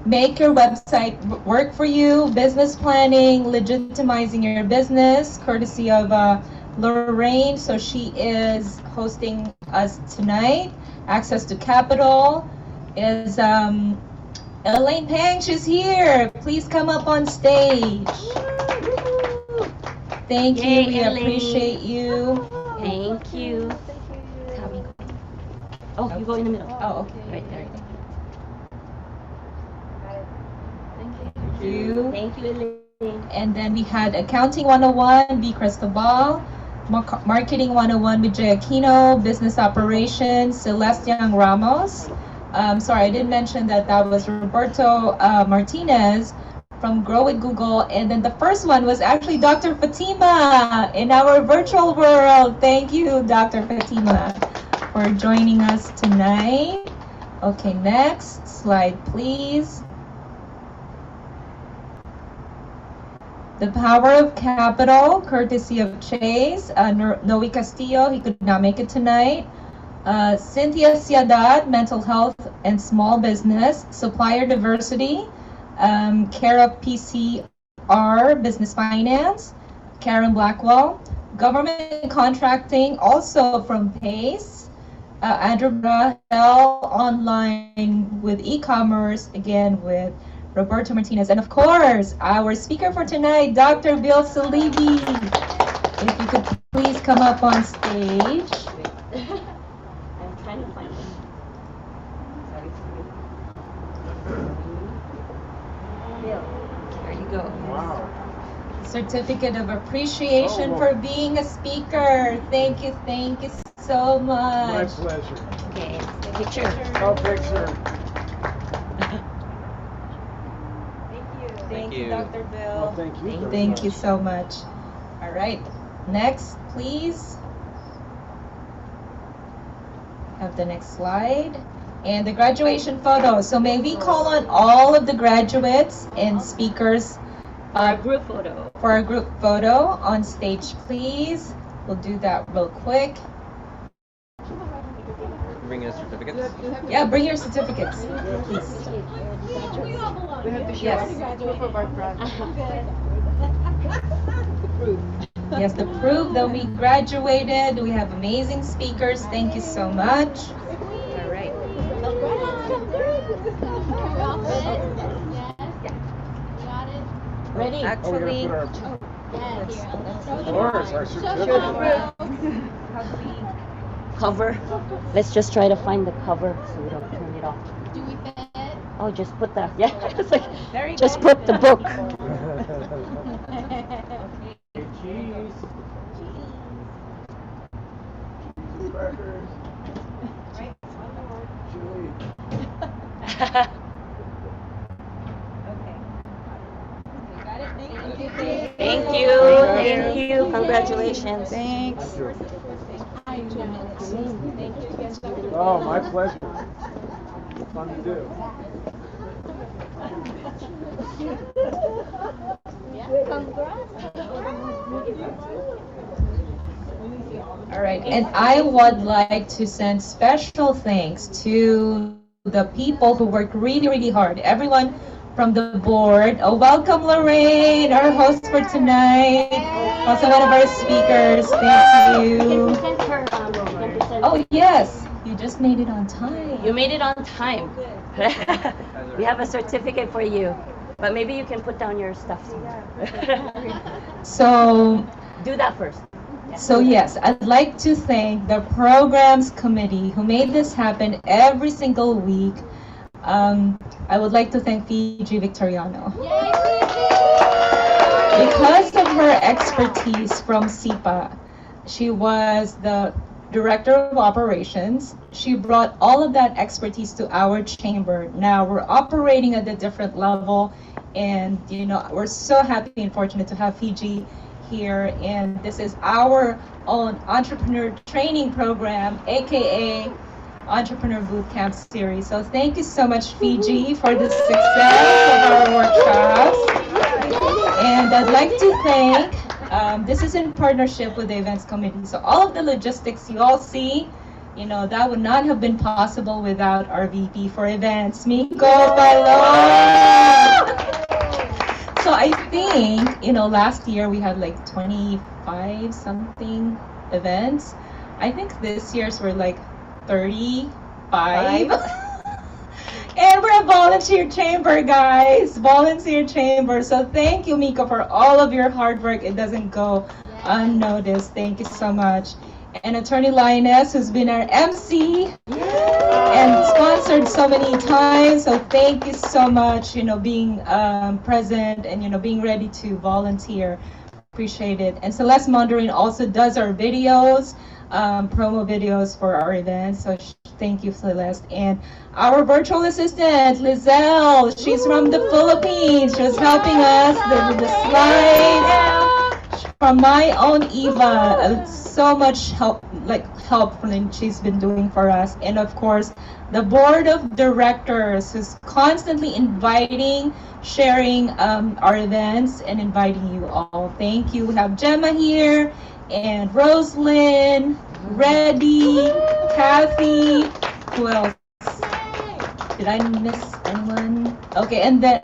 Make your website work for you. Business planning, legitimizing your business, courtesy of Lorraine. So she is hosting us tonight. Access to Capital is Elaine Pang. She's here. Please come up on stage. Thank Yay, you. We Elaine. appreciate you. Thank you. Coming. Oh, you go in the middle. Oh, okay. Right there. Thank you. Thank you, Elaine. And then we had Accounting 101, B. Cristobal, Marketing 101 with Jay Aquino, Business Operations, Celestian Ramos. Sorry, I didn't mention that was Roberto Martinez from Grow with Google. And then the first one was actually Dr. Fatima in our virtual world. Thank you, Dr. Fatima, for joining us tonight. Okay, next slide, please. The Power of Capital, courtesy of Chase. Noe Castillo, he could not make it tonight. Cynthia Ciudad, Mental Health and Small Business. Supplier Diversity, care of PCR, Business Finance. Karen Blackwell. Government Contracting, also from PACE. Andrew Brahel, Online with E-Commerce, again with Roberto Martinez, and of course, our speaker for tonight, Dr. Bill Salibi. If you could please come up on stage. I'm trying to find it. There you go. Wow. Certificate of appreciation Oh, for being a speaker. Thank you so My much. pleasure. Okay, picture. Oh, picture. Thank you, you. Dr. Bill. Well, thank you. very Thank you much. so much. All right, next, please. Have the next slide. And the graduation photo. So may we call on all of the graduates and speakers Group photo. for a group photo on stage, please. We'll do that real quick. Bring your certificates. Yeah, bring your certificates, please. We have to show Yes. proof of our graduation. Yes, the proof that we graduated. We have amazing speakers. Thank you so much. All right. Ready? Oh, we Actually, gotta put Yeah, our, ours, our certificate. Cover. Let's just try to find the cover so we don't turn it off. Do we fit? Oh, just put that. Yeah, it's like, there you just go. put the book. Cheese. Thank you. Thank you. Congratulations. Thanks. Oh, my pleasure. Fun to do. All right, and I would like to send special thanks to the people who worked really, really hard. Everyone from the board. Oh, welcome, Lorraine, our host for tonight. Also one of our speakers. Thank you. Oh, yes, you just made it on time. You made it on time. We have a certificate for you. But maybe you can put down your stuff somewhere. So, Do that first. So yes, I'd like to thank the programs committee who made this happen every single week. I would like to thank Fiji Victoriano. Because of her expertise from SIPA, she was the director of operations. She brought all of that expertise to our chamber. Now we're operating at a different level, and we're so happy and fortunate to have Fiji here, and this is our own entrepreneur training program, aka Entrepreneur Bootcamp series. So thank you so much, Fiji, for the success of our workshops. And I'd like to thank, this is in partnership with the events committee. So all of the logistics you all see, that would not have been possible without our VP for events, Miko Palon. So I think, last year we had like 25 something events. I think this year's were like 35. And we're a volunteer chamber, guys. Volunteer chamber. So thank you, Miko, for all of your hard work. It doesn't go unnoticed. Thank you so much. And Attorney Lioness, who's been our MC and sponsored so many times. So thank you so much, being present and, being ready to volunteer. Appreciate it. And Celeste Mondrian also does our videos, promo videos for our events. So thank you, Celeste. And our virtual assistant, Lizelle, she's from the Philippines. She was helping us with the slides. From my own Eva, so much help from she's been doing for us. And of course, the board of directors who's constantly inviting, sharing our events and inviting you all. Thank you. We have Gemma here and Roslyn, Reddy, Kathy, who else? Did I miss anyone? Okay, and then,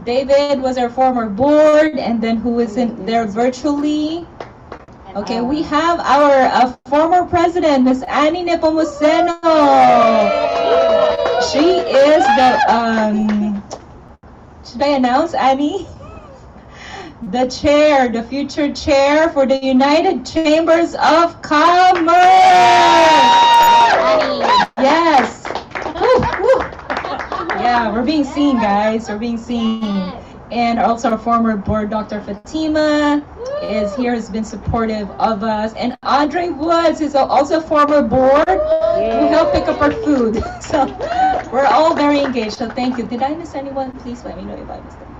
David was our former board, and then who is in there virtually? Okay, we have our former president, Miss Annie Nepomuceno. She is the, should I announce Annie? The chair, the future chair for the United Chambers of Commerce. Annie. Yes. Woo, woo. Yeah, we're being seen, guys. We're being seen. And also our former board, Dr. Fatima, is here, has been supportive of us. And Andre Woods is also a former board who helped pick up our food. So we're all very engaged. So thank you. Did I miss anyone? Please let me know if I missed them.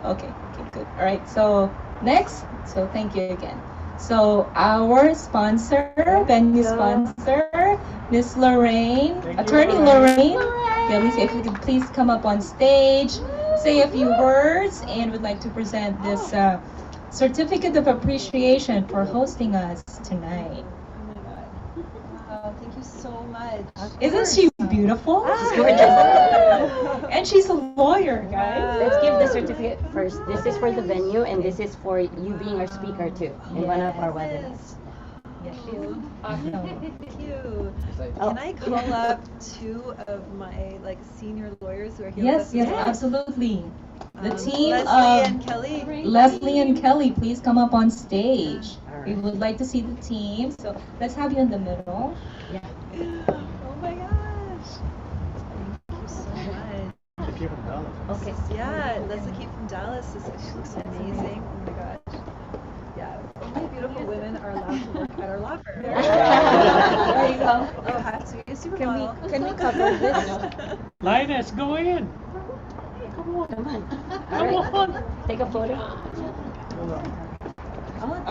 Okay, good. All right, so next. So thank you again. So our sponsor, venue sponsor, Miss Lorraine, Attorney Lorraine. Alicia, if you could please come up on stage, say a few words, and would like to present this certificate of appreciation for hosting us tonight. Oh my God. Wow, thank you so much. Isn't she beautiful? She's gorgeous. And she's a lawyer, guys. Let's give the certificate first. This is for the venue, and this is for you being our speaker too in one of our webinars. Yes, awesome. Thank you. Oh. Can I call up two of my senior lawyers who are here? Yes, with us? absolutely. The team Leslie of and Kelly. Leslie and Kelly, please come up on stage. We would like to see the team. So let's have you in the middle. Yeah. Oh my gosh. Thank you so much. They came from Dallas. Okay. Yeah, Leslie came from Dallas. She looks amazing. Oh my gosh. Yeah, only beautiful women are allowed to work at our law firm. There you go. Oh, have to be a supermodel. Can we cover this? Linus, go in. Come on. All right. Take a photo.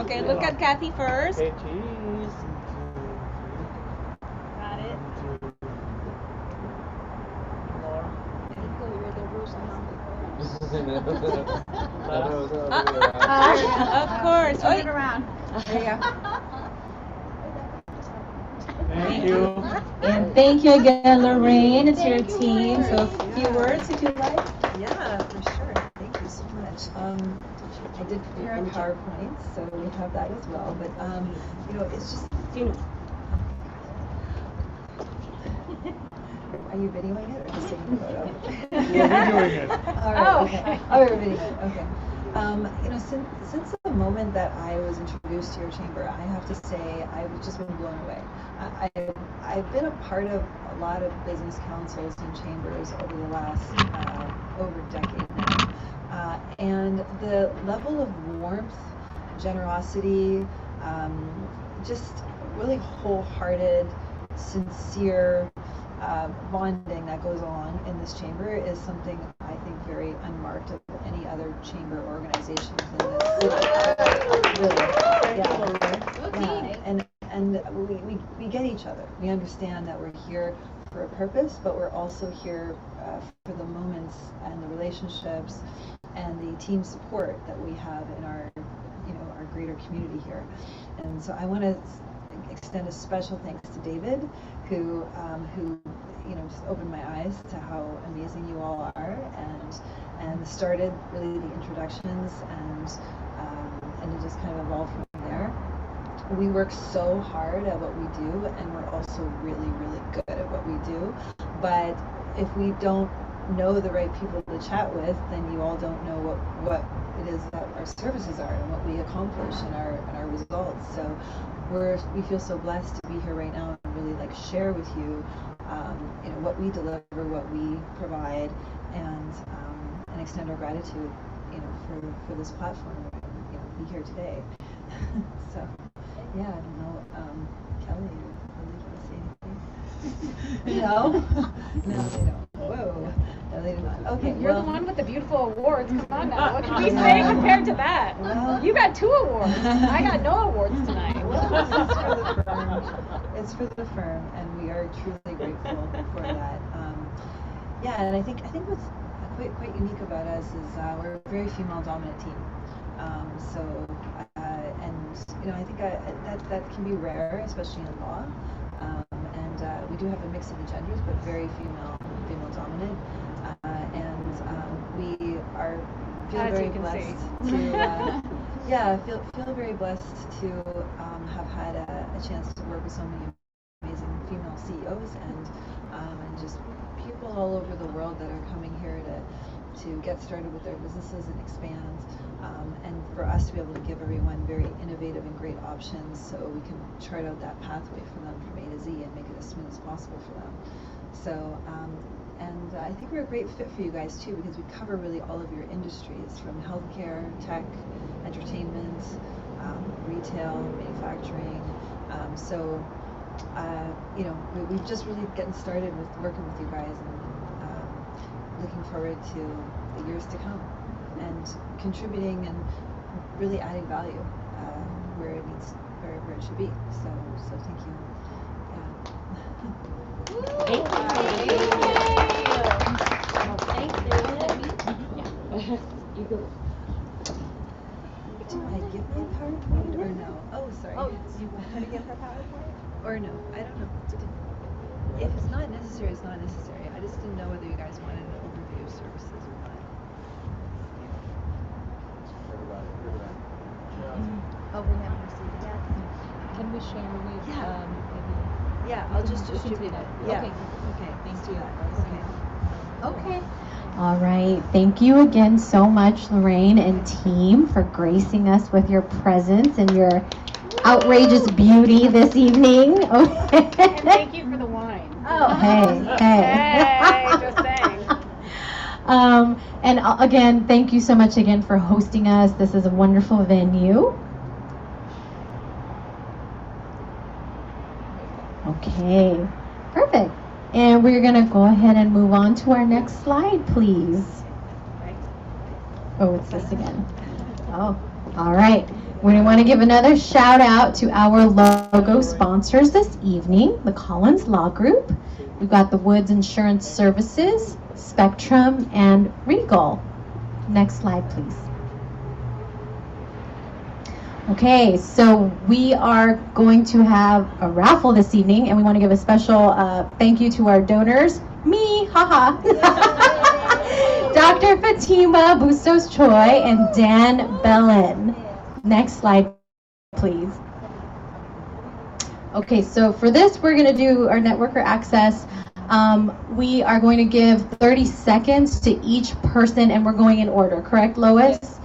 Okay, look at Kathy first. Hey, cheese. Got it. Of course. Turn it around. There you go. Thank you. And thank you again, Lorraine. It's your team. So a few words if you like. Yeah, for sure. Thank you so much. I did prepare a PowerPoint, so we have that as well. But it's just. Are you videoing it or just taking a photo? Yeah, we're doing it. All right. Okay. Oh, you're videoing. Okay. Since the moment that I was introduced to your chamber, I have to say I've just been blown away. I've been a part of a lot of business councils and chambers over the last over a decade now, and the level of warmth, generosity, just really wholehearted, sincere bonding that goes on in this chamber is something I think very unmarked of any other chamber organization within this city. Really, yeah. And we get each other. We understand that we're here for a purpose, but we're also here for the moments and the relationships and the team support that we have in our greater community here. And so I want to extend a special thanks to David, who just opened my eyes to how amazing you all are, and started really the introductions, and it just kind of evolved from there. We work so hard at what we do, and we're also really, really good at what we do. But if we don't know the right people to chat with, then you all don't know what it is that our services are and what we accomplish and our results. So we feel so blessed to be here right now and really share with you, what we deliver, what we provide, and extend our gratitude, for this platform, and be here today. So, yeah, I don't know, Kelly, you really want to say anything? No? No, they don't. Whoa. No, they do not. Okay, You're the one with the beautiful awards. Come on now. What can we say compared to that? Well, You got 2 awards. I got no awards tonight. It's for the firm, and we are truly grateful for that. And I think what's quite unique about us is we're a very female-dominant team. I think that can be rare, especially in law. We do have a mix of the genders, but very female-dominant. We are feel As very you can blessed see. feel very blessed to have had a chance to work with so many amazing female CEOs and just people all over the world that are coming here to get started with their businesses and expand, and for us to be able to give everyone very innovative and great options so we can chart out that pathway for them from A to Z and make it as smooth as possible for them. So And I think we're a great fit for you guys too, because we cover really all of your industries, from healthcare, tech, entertainment, retail, manufacturing. We've just really getting started with working with you guys, and looking forward to the years to come, and contributing and really adding value where it should be. So thank you. You go. Do I give my PowerPoint or no? Oh, sorry. Oh, you want to give her PowerPoint? Or no? I don't know. If it's not necessary, it's not necessary. I just didn't know whether you guys wanted an overview of services or not. Oh, we haven't received it yet. Can we share with maybe? Yeah, I'll just distribute it. Yeah. Okay. Thank you. Okay. Okay. All right. Thank you again so much, Lorraine and team, for gracing us with your presence and your outrageous beauty this evening. Okay. And thank you for the wine. Oh, hey. Hey, just saying. And again, thank you so much again for hosting us. This is a wonderful venue. Okay, perfect. And we're going to go ahead and move on to our next slide, please. Oh, it's this again. Oh, all right. We want to give another shout out to our logo sponsors this evening, the Collins Law Group. We've got the Woods Insurance Services, Spectrum, and Regal. Next slide, please. Okay, so we are going to have a raffle this evening, and we want to give a special thank you to our donors. Me, haha. Dr. Fatima Bustos Choi and Dan Bellin. Next slide, please. Okay, so for this, we're going to do our networker access. We are going to give 30 seconds to each person, and we're going in order, correct, Lois?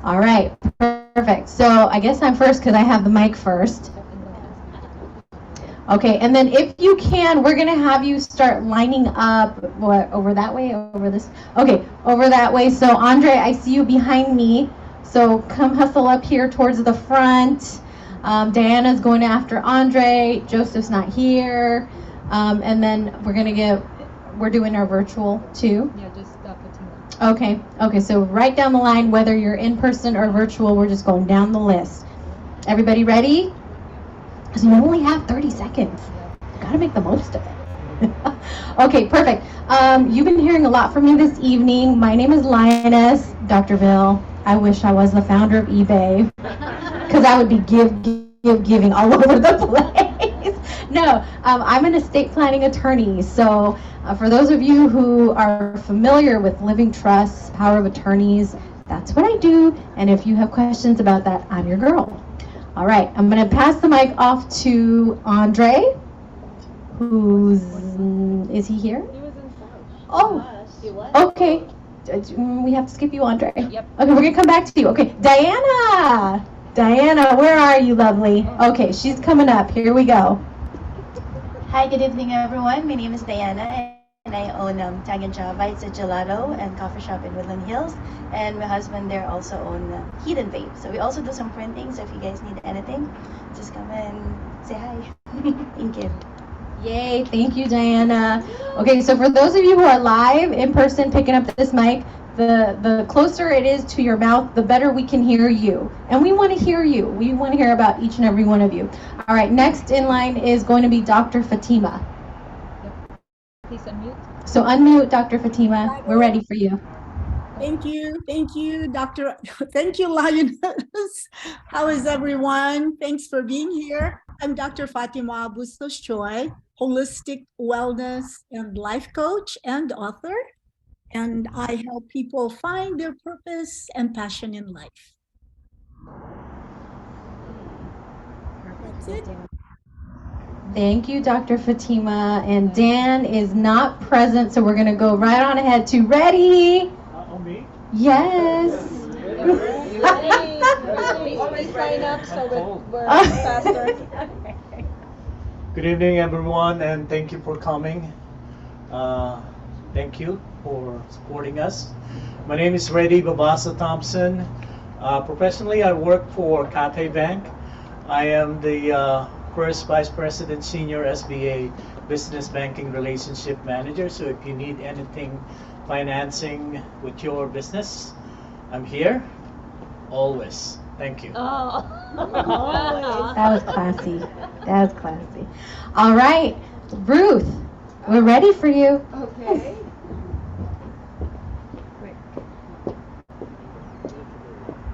All right, perfect. So I guess I'm first because I have the mic first. Okay, and then if you can, we're going to have you start lining up, what, over that way, over this? Okay, over that way. So Andre, I see you behind me. So come hustle up here towards the front. Diana's going after Andre. Joseph's not here. And then we're doing our virtual too. Yeah, just Okay, so right down the line, whether you're in person or virtual, we're just going down the list. Everybody ready? So you only have 30 seconds. You gotta make the most of it. Okay, perfect. You've been hearing a lot from me this evening. My name is Lioness, Dr. Bill. I wish I was the founder of eBay, because I would be giving all over the place. No, I'm an estate planning attorney. So for those of you who are familiar with living trusts, power of attorneys, that's what I do. And if you have questions about that, I'm your girl. All right, I'm going to pass the mic off to Andre, is he here? He was in South. Oh, okay. We have to skip you, Andre. Yep. Okay, we're going to come back to you. Okay, Diana, where are you, lovely? Okay, she's coming up. Here we go. Hi, good evening, everyone. My name is Diana, and I own Tag and Java. It's a gelato and coffee shop in Woodland Hills. And my husband there also own Hidden Vape. So we also do some printing, so if you guys need anything, just come and say hi. Thank you. Yay, thank you, Diana. Okay, so for those of you who are live in person picking up this mic, the closer it is to your mouth, the better we can hear you. And we want to hear you. We want to hear about each and every one of you. All right, next in line is going to be Dr. Fatima. Please unmute. So unmute, Dr. Fatima. We're ready for you. Thank you, Dr. Thank you, Lioness. How is everyone? Thanks for being here. I'm Dr. Fatima Bustos Choi, holistic wellness and life coach and author, and I help people find their purpose and passion in life. That's it. Thank you, Dr. Fatima. And Dan is not present, so we're going to go right on ahead to ready. Me? Yes. Please sign up so we're faster. Good evening, everyone, and thank you for coming. Thank you for supporting us. My name is Reddy Babasa Thompson. Professionally, I work for Cathay Bank. I am the first Vice President Senior SBA Business Banking Relationship Manager. So if you need anything financing with your business, I'm here always. Thank you. That was classy. That was classy. All right, Ruth, we're ready for you. Okay.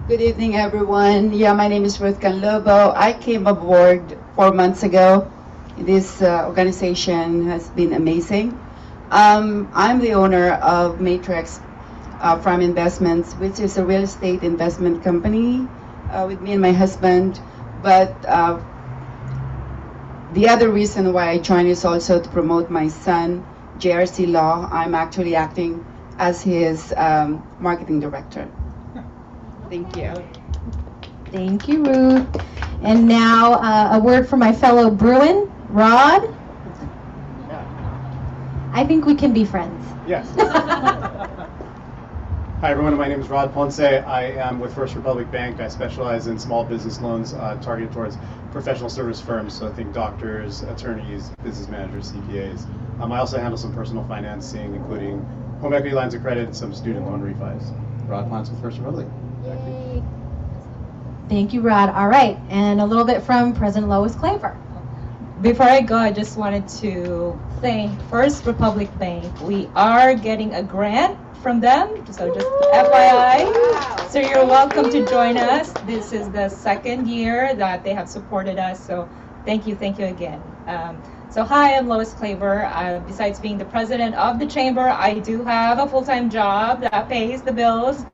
Good evening, everyone. Yeah, my name is Ruth Canlobo. I came aboard 4 months ago. This organization has been amazing. I'm the owner of Matrix Prime Investments, which is a real estate investment company with me and my husband. But the other reason why I joined is also to promote my son, JRC Law. I'm actually acting as his marketing director. Thank you. Thank you, Ruth. And now a word from my fellow Bruin, Rod. I think we can be friends. Yes. Hi everyone, my name is Rod Ponce. I am with First Republic Bank. I specialize in small business loans targeted towards professional service firms, so I think doctors, attorneys, business managers, CPAs. I also handle some personal financing, including home equity lines of credit and some student loan refis. Rod Ponce with First Republic. Yay. Thank you, Rod. All right, and a little bit from President Lois Claver. Before I go, I just wanted to thank First Republic Bank. We are getting a grant from them, so just FYI. Wow. So you're welcome to join us. This is the second year that they have supported us, so thank you again. So hi, I'm Lois Claver. Besides being the president of the chamber, I do have a full-time job that pays the bills.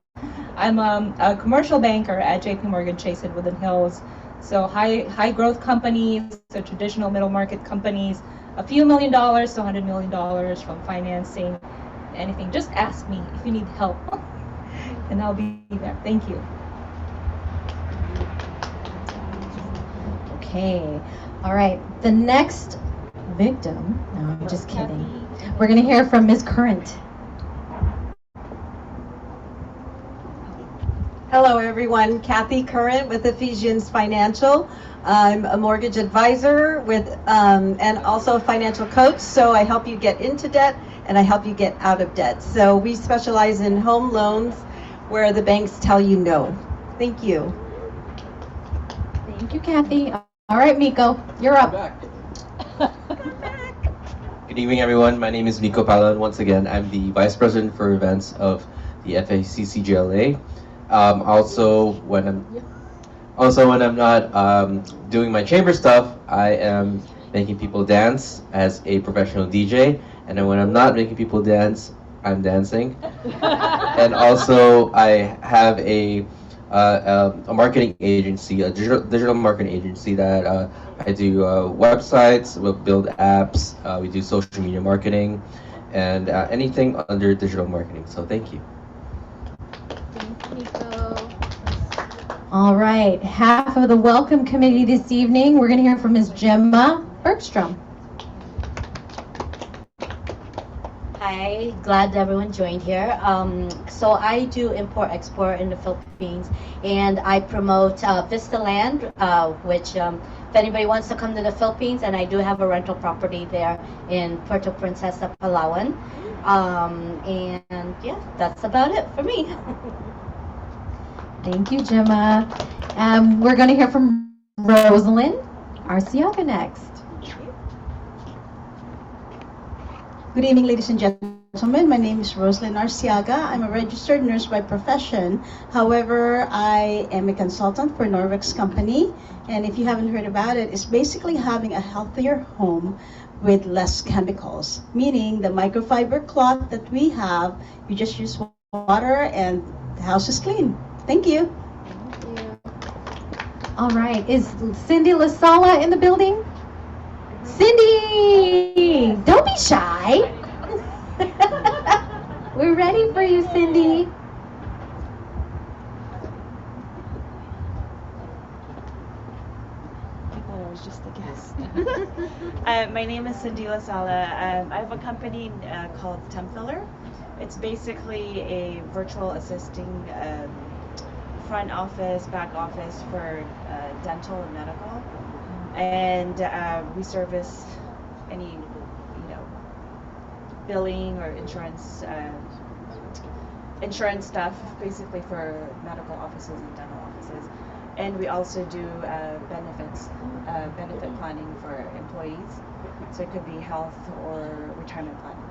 I'm a commercial banker at JP Morgan Chase in Woodland Hills. So high growth companies, so traditional middle market companies, a few $1 million to $100 million from financing, anything. Just ask me if you need help, and I'll be there. Thank you. Okay. All right. The next victim. No, I'm just kidding. We're going to hear from Ms. Current. Hello, everyone. Kathy Current with Ephesians Financial. I'm a mortgage advisor with and also a financial coach. So I help you get into debt and I help you get out of debt. So we specialize in home loans where the banks tell you no. Thank you. Thank you, Kathy. All right, Miko, you're up. Good evening, everyone. My name is Miko Palan. Once again, I'm the Vice President for Events of the FACCGLA. Also, when I'm not doing my chamber stuff, I am making people dance as a professional DJ. And then when I'm not making people dance, I'm dancing. And also, I have a marketing agency, a digital marketing agency that I do websites, we build apps, we do social media marketing, and anything under digital marketing. So thank you. All right, half of the welcome committee this evening. We're going to hear from Ms. Gemma Bergstrom. Hi, glad everyone joined here. So I do import-export in the Philippines, and I promote Vista Land, which if anybody wants to come to the Philippines, and I do have a rental property there in Puerto Princesa, Palawan. And yeah, that's about it for me. Thank you, Gemma. We're going to hear from Rosalind Arciaga next. Good evening, ladies and gentlemen. My name is Rosalind Arciaga. I'm a registered nurse by profession. However, I am a consultant for Norwex company. And if you haven't heard about it, it's basically having a healthier home with less chemicals. Meaning the microfiber cloth that we have, you just use water and the house is clean. Thank you. Thank you. All right, is Cindy Lasala in the building? Cindy, don't be shy. We're ready for you, Cindy. I thought I was just a guest. My name is Cindy Lasala. I have a company called Tempfiller. It's basically a virtual assisting front office, back office for dental and medical. And we service any, billing or insurance stuff, basically for medical offices and dental offices. And we also do benefit planning for employees. So it could be health or retirement planning.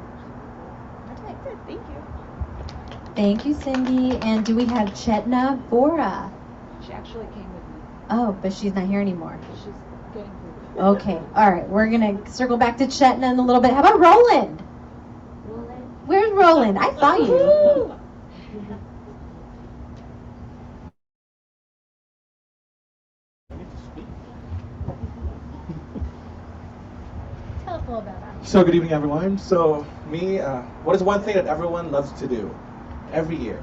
Okay, good, thank you. Thank you, Cindy. And do we have Chetna Bora? She actually came with me. Oh, but she's not here anymore. She's getting food. Okay, all right. We're going to circle back to Chetna in a little bit. How about Roland? Where's Roland? I saw you. Tell us a little bit about it. So good evening, everyone. So me, what is one thing that everyone loves to do every year?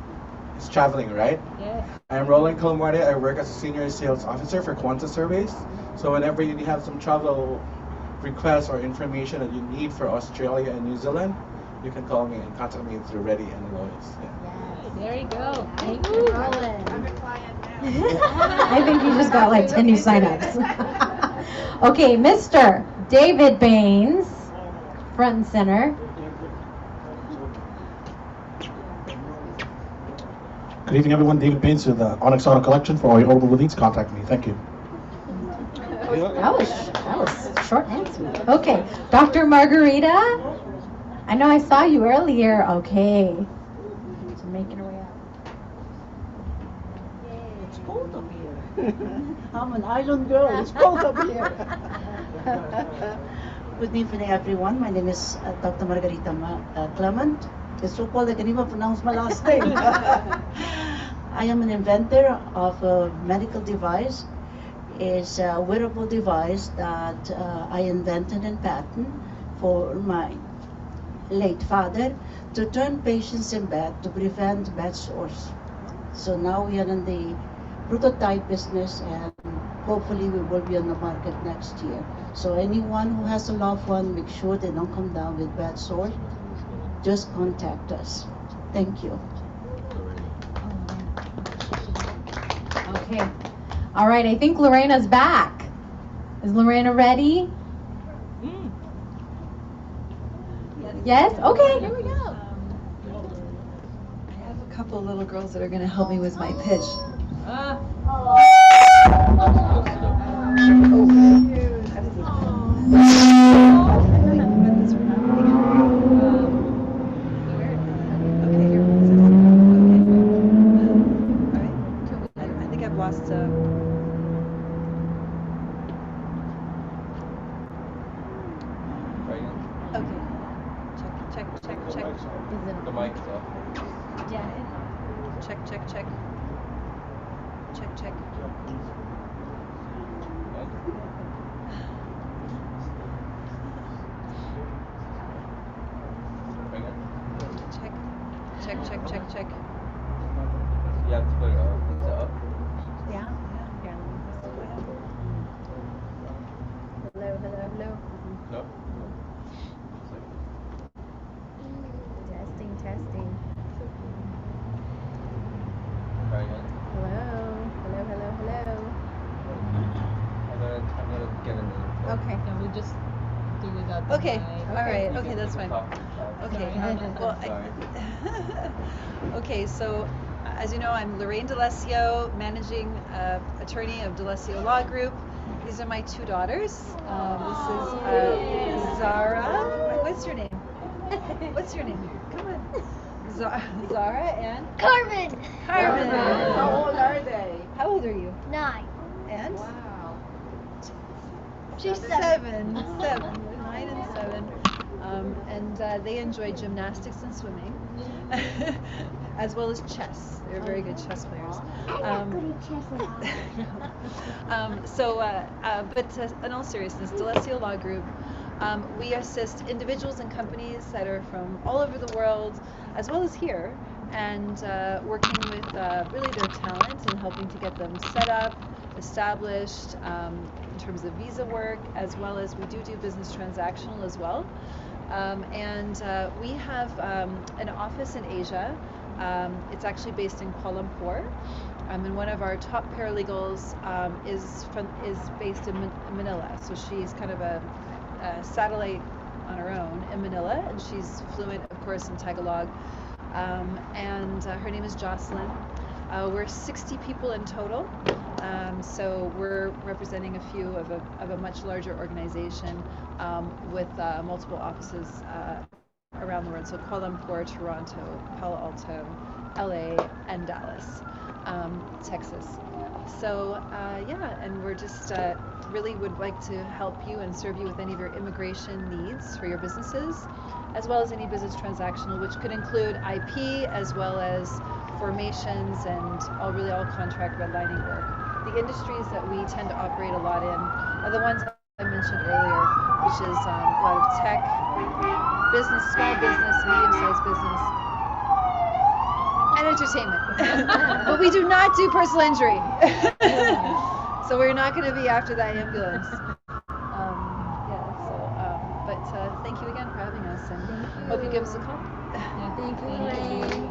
It's traveling, right? Yes. I'm Roland Colombarde. I work as a senior sales officer for Quanta Surveys. So whenever you have some travel requests or information that you need for Australia and New Zealand, you can call me and contact me through Ready and Lois. Yeah. There you go. Thank you, Roland. I think you just got like 10 new signups. Okay, Mr. David Baines, front and center. Good evening, everyone. David Baines with the Onyx Auto Collection. For all your automobile needs, contact me. Thank you. That was short and sweet. Okay, Dr. Margarita. I know I saw you earlier. Okay. So making her way up. It's cold up here. I'm an island girl. It's cold up here. Good evening, everyone. My name is Dr. Margarita Clement. It's so cold I can even pronounce my last name. I am an inventor of a medical device. It's a wearable device that I invented and patented for my late father to turn patients in bed to prevent bed sores. So now we are in the prototype business and hopefully we will be on the market next year. So anyone who has a loved one, make sure they don't come down with bed sores. Just contact us. Thank you. Okay. All right, I think Lorena's back. Is Lorena ready? Yes? Okay. Here we go. I have a couple of little girls that are going to help me with my pitch. I think I've lost. Okay. Check. The mic's off. Yeah. Check. Check. Check. You have to put it up. Is it up? Yeah. Hello. No? Testing. Try again. Hello. I'm gonna get in there. Okay. Can we just do without the Okay. mic? All right. You Okay, can- that's you can fine. talk inside. Okay. Well, Sorry. Okay, so as you know, I'm Lorraine D'Alessio, managing attorney of D'Alessio Law Group. These are my two daughters. This is Zara. What's your name? What's your name? Come on. Zara and Carmen! Carmen. How old are they? How old are you? 9. And? Wow. She's 7. 9 and 7. And they enjoy gymnastics and swimming, as well as chess. They're very good chess players. But in all seriousness, D'Alessio Law Group, we assist individuals and companies that are from all over the world, as well as here, and working with really their talent and helping to get them set up established in terms of visa work, as well as we do business transactional as well. We have an office in Asia. It's actually based in Kuala Lumpur. And one of our top paralegals is based in Manila. So she's kind of a satellite on her own in Manila, and she's fluent, of course, in Tagalog. Her name is Jocelyn. We're 60 people in total, so we're representing a few of a much larger organization with multiple offices around the world. So Kuala Lumpur, Toronto, Palo Alto, LA, and Dallas, Texas. So and we're just really would like to help you and serve you with any of your immigration needs for your businesses, as well as any business transactional, which could include IP as well as formations and all contract redlining work. The industries that we tend to operate a lot in are the ones I mentioned earlier, which is a lot of tech, business, small business, medium-sized business, and entertainment. But we do not do personal injury. So we're not going to be after that ambulance. Thank you again for having us, and hope you give us a call. Thank you, Elaine.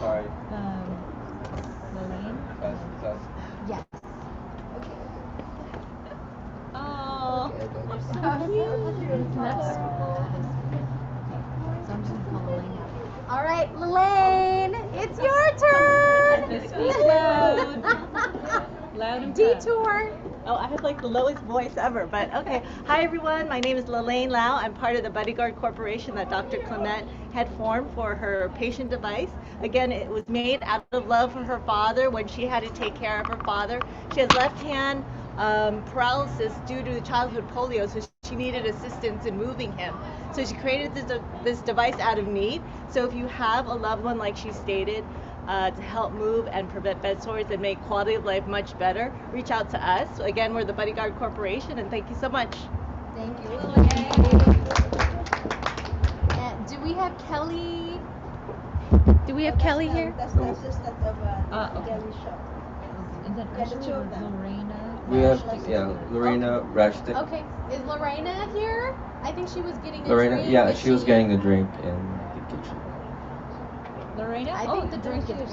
Sorry. Lorraine? Yes. Oh, you're so cute. So I'm just gonna call Elaine out. All right, Elaine, it's your turn. Speak loud. Loud and Detour. Oh, I have like the lowest voice ever, but okay. Hi everyone, my name is Lalaine Lau. I'm part of the Bodyguard Corporation that Dr. Clement had formed for her patient device. Again, it was made out of love for her father when she had to take care of her father. She has left hand paralysis due to childhood polio, so she needed assistance in moving him. So she created this device out of need. So if you have a loved one, like she stated, to help move and prevent bed sores and make quality of life much better, reach out to us. So again, we're the Bodyguard Corporation, and thank you so much. Thank you, Elaine. Do we have Kelly? Do we have Kelly here? That's the assistant of okay. Gary Shaw. Is that Yeah, the two of them. Lorena? We have, Lorena Rashton. Okay, is Lorena here? I think she was getting a Lorena, drink. yeah, she was getting a drink in the kitchen. Lorena? I think the drink is good.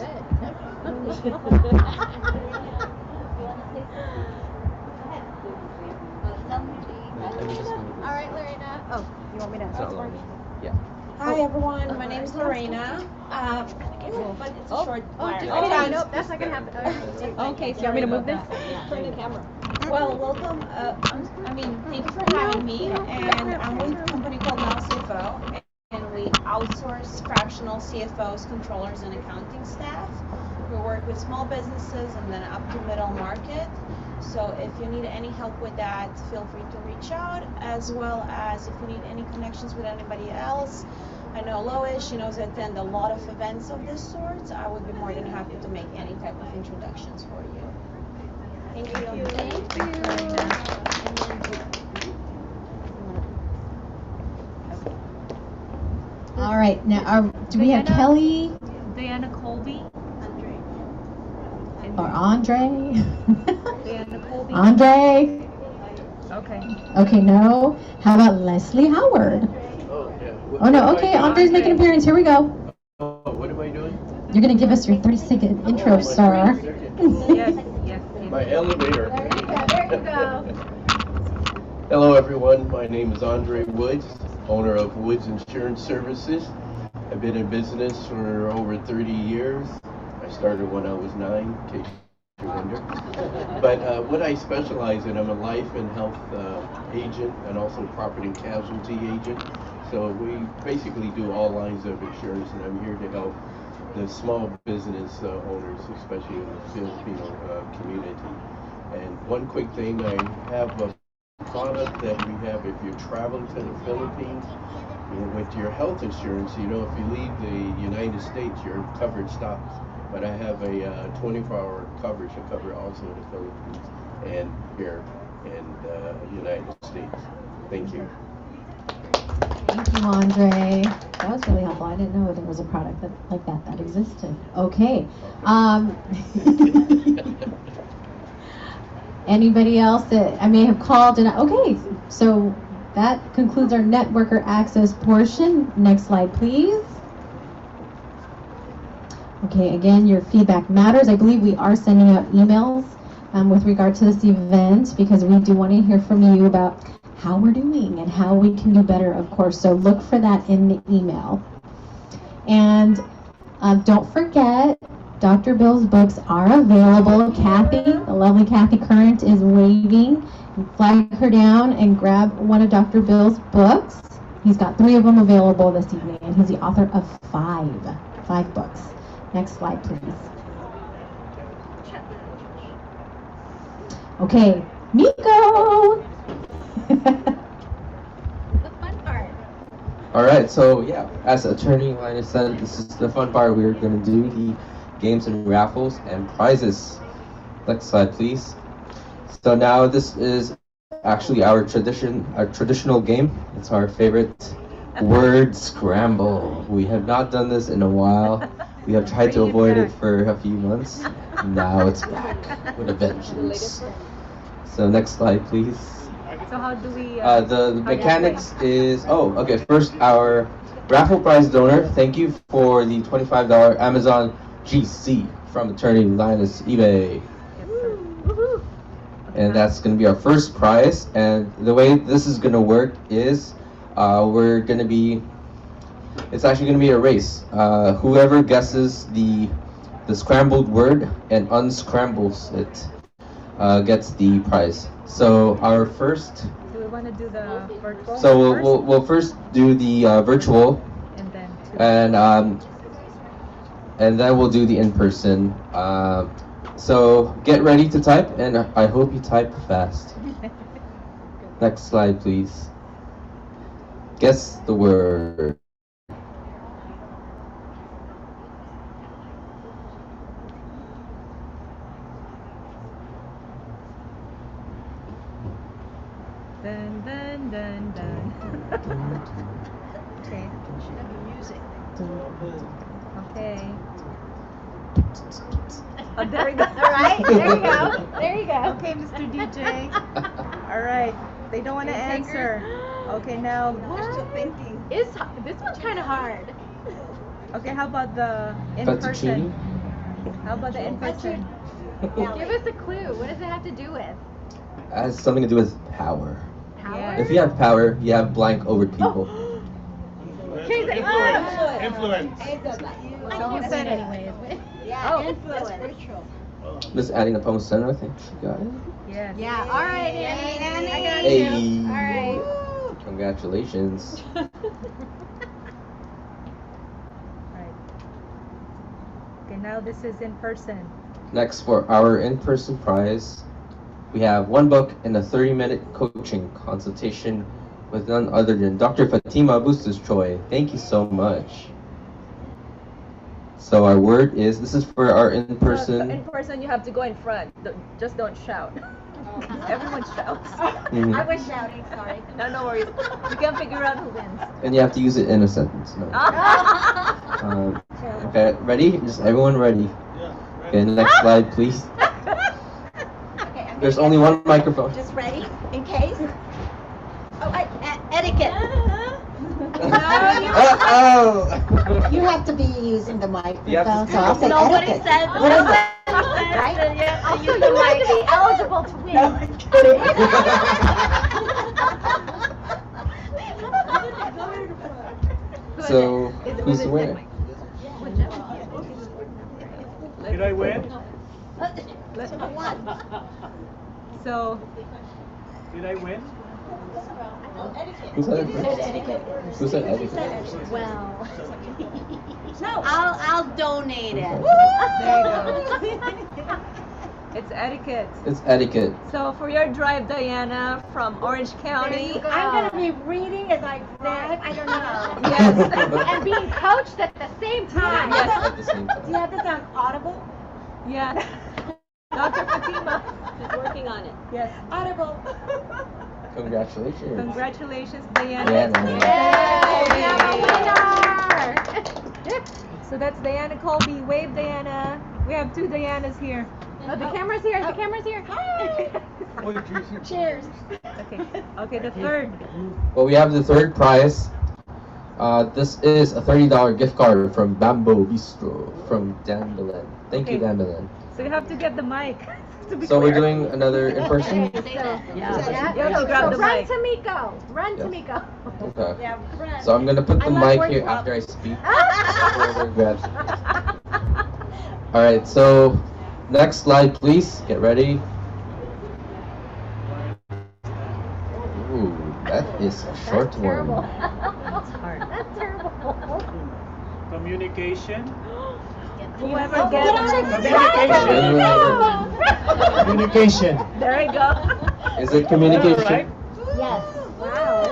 All right, Lorena. Oh, you want me to? Yeah. Hi everyone, my name is Lorena. But it's a short Nope, that's not gonna happen. Okay, so you want me to move this? Turn the camera. Well, welcome. Thank you for having me. And I'm with a company called Now CFO, and we outsource fractional CFOs, controllers, and accounting staff. We work with small businesses and then up to middle market. So if you need any help with that, feel free to reach out, as well as if you need any connections with anybody else. I know Lois, she knows I attend a lot of events of this sort. I would be more than happy to make any type of introductions for you. Thank you. Thank you. All right, now do we have Kelly? Diana Colby? Or Andre? Diana Colby? Andre? Okay. Okay, no. How about Leslie Howard? Oh, yeah. Oh, no, okay, Andre's making an appearance. Here we go. Oh, what am I doing? You're going to give us your 30-second intro, sir. Yes. My elevator. There you go. Hello, everyone. My name is Andre Woods, owner of Woods Insurance Services. I've been in business for over 30 years. I started when I was 9, in case you wonder. But what I specialize in, I'm a life and health agent and also property and casualty agent. So we basically do all lines of insurance, and I'm here to help the small business owners, especially in the Filipino community. And one quick thing, I have a product that we have if you're traveling to the Philippines with your health insurance. You know, if you leave the United States, your coverage stops. But I have a 24-hour coverage to cover also the Philippines and here in the United States. Thank you. Thank you, Andre. That was really helpful. I didn't know there was a product like that existed. Okay. Anybody else that I may have called? Okay, so that concludes our networker access portion. Next slide, please. Okay, again, your feedback matters. I believe we are sending out emails with regard to this event because we do want to hear from you about how we're doing and how we can do better, of course. So look for that in the email. And don't forget, Dr. Bill's books are available. Kathy, the lovely Kathy Current, is waving. Flag her down and grab one of Dr. Bill's books. He's got 3 of them available this evening, and he's the author of 5 books. Next slide, please. Okay, Nico! All right, so yeah, as Attorney Linus said, this is the fun part. We're going to do the games and raffles and prizes. Next slide, please. So now this is actually our traditional game. It's our favorite word scramble. We have not done this in a while. We have tried to avoid it for a few months. Now it's back with a vengeance. So next slide, please. So how do we? The mechanics is okay. First, our raffle prize donor. Thank you for the $25 Amazon GC from Attorney Linus eBay. And that's going to be our first prize. And the way this is going to work is it's actually going to be a race. Whoever guesses the scrambled word and unscrambles it gets the prize. So our first. Do we want to do the virtual? So we'll first do the virtual, and then we'll do the in-person. So get ready to type, and I hope you type fast. Next slide, please. Guess the word. Dun dun dun dun. Okay. Should have the music. Okay. Oh, there we go. All right, there you go. There you go. Okay, Mr. DJ. All right. They don't want to answer. Okay, now. They're still thinking. This one's kind of hard. Okay, how about the in-person? How about the in-person? Give us a clue. What does it have to do with? It has something to do with power. Power? If you have power, you have blank over people. Influence. Someone said it anyways. Yeah, influence. Just adding the post center, I think she got it. Yes. Yeah. All right, Annie. I got Hey. you. All right. Congratulations. Okay, now this is in person. Next, for our in-person prize, we have 1 book and a 30-minute coaching consultation with none other than Dr. Fatima Bustos Choi. Thank you so much. So our word is, this is for our in-person. In person, you have to go in front. Just don't shout. Everyone shouts. Mhm. I was shouting, sorry. No worries. We can figure out who wins. And you have to use it in a sentence. No. Okay, ready? Just everyone ready? Okay, next slide, please. Okay, There's only one microphone. Just ready, in case. Etiquette. Uh-oh! You have to be using the microphone, so I'll say Nobody etiquette. said. What is it? Right? Also, you have to be eligible to win. No, I'm kidding. So, who's the winner? Did I win? So. Did I win? Who said etiquette? Who said etiquette? Well. No. I'll donate it. There you go. It's etiquette. It's etiquette. So for your drive, Diana, from Orange County, I'm gonna be reading as I drive. I don't know. Yes. And being coached at the same time. Yes. At the same time. Do you have this on Audible? Yes. Dr. Fatima She's working on it. Yes. Audible. Congratulations. Congratulations, Diana. So that's Diana Colby. Wave, Diana. We have two Dianas here. Oh, the camera's here. The camera's here. Hi. Cheers. Okay, the third. Well, we have the third prize. This is a $30 gift card from Bamboo Bistro from Dan Belen. Thank you, Dan Belen. So you have to get the mic. So we're doing another in person? Yeah. You have to grab the Run, mic. Tamiko. Run, Tamiko. Okay. So I'm gonna put the mic here after I speak. Whoever grabs it. All right. So next slide, please. Get ready. Ooh, that is a short one. That's hard. That's terrible. Communication. Whoever gets Communication. There you go. Is it communication? Yes. Wow.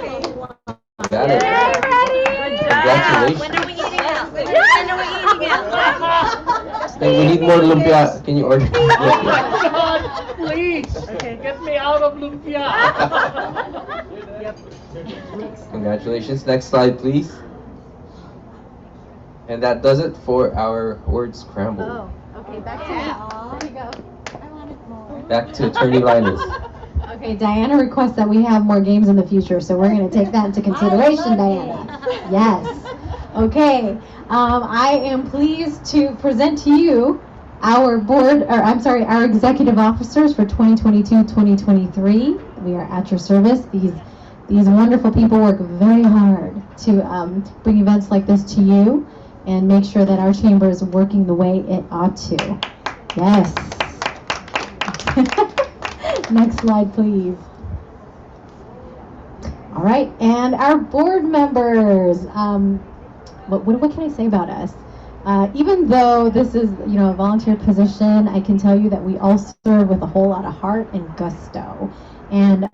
Got it. Congratulations. When are we eating out? When are we eating out? Hey, we need more lumpia. Can you order? Oh my God! Please get me out of lumpia. Congratulations. Next slide, please. And that does it for our word scramble. Oh, okay. Back to me. There you go. I wanted more. Back to Attorney Linus. Okay, Diana requests that we have more games in the future, so we're going to take that into consideration, Diana. Yes. Okay. I am pleased to present to you our our executive officers for 2022-2023. We are at your service. These wonderful people work very hard to bring events like this to you and make sure that our chamber is working the way it ought to. Yes. Next slide, please. All right, and our board members. What can I say about us? Even though this is, a volunteer position, I can tell you that we all serve with a whole lot of heart and gusto, and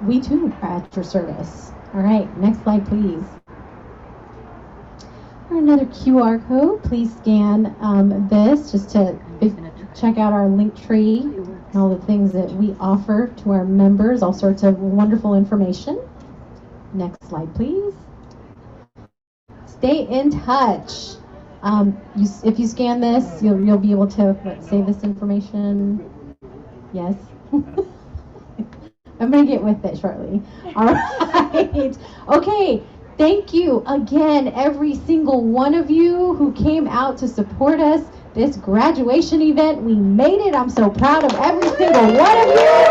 we too are at your service. All right, next slide, please. Another QR code. Please scan this just to check out our link tree and all the things that we offer to our members, all sorts of wonderful information. Next slide, please. Stay in touch. If you scan this, you'll be able to save this information. Yes. I'm going to get with it shortly. All right. Okay. Thank you again, every single one of you who came out to support us. This graduation event, we made it. I'm so proud of every single one of you.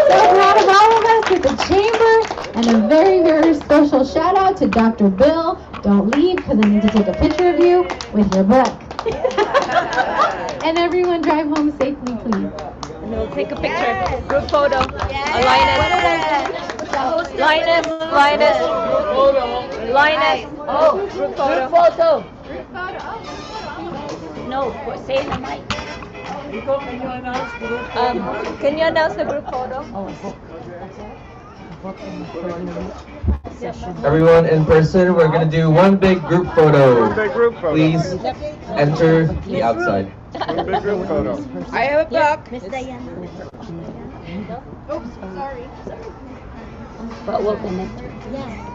So proud of all of us at the chamber. And a very, very special shout out to Dr. Bill. Don't leave because I need to take a picture of you with your book. And everyone drive home safely, please. And we'll take a picture. Group photo. Linus. Oh, group photo. No, say in the mic. Can you announce the group photo? Everyone in person, we're going to do one big group photo. Please enter the outside. One big group photo. I have a book. Miss Diana. Oops, sorry. But we'll connect. Yeah.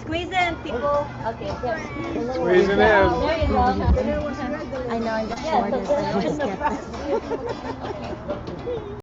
Squeeze in, people. Okay. Squeeze it in. There you go. I know I'm the shortest. I just get this.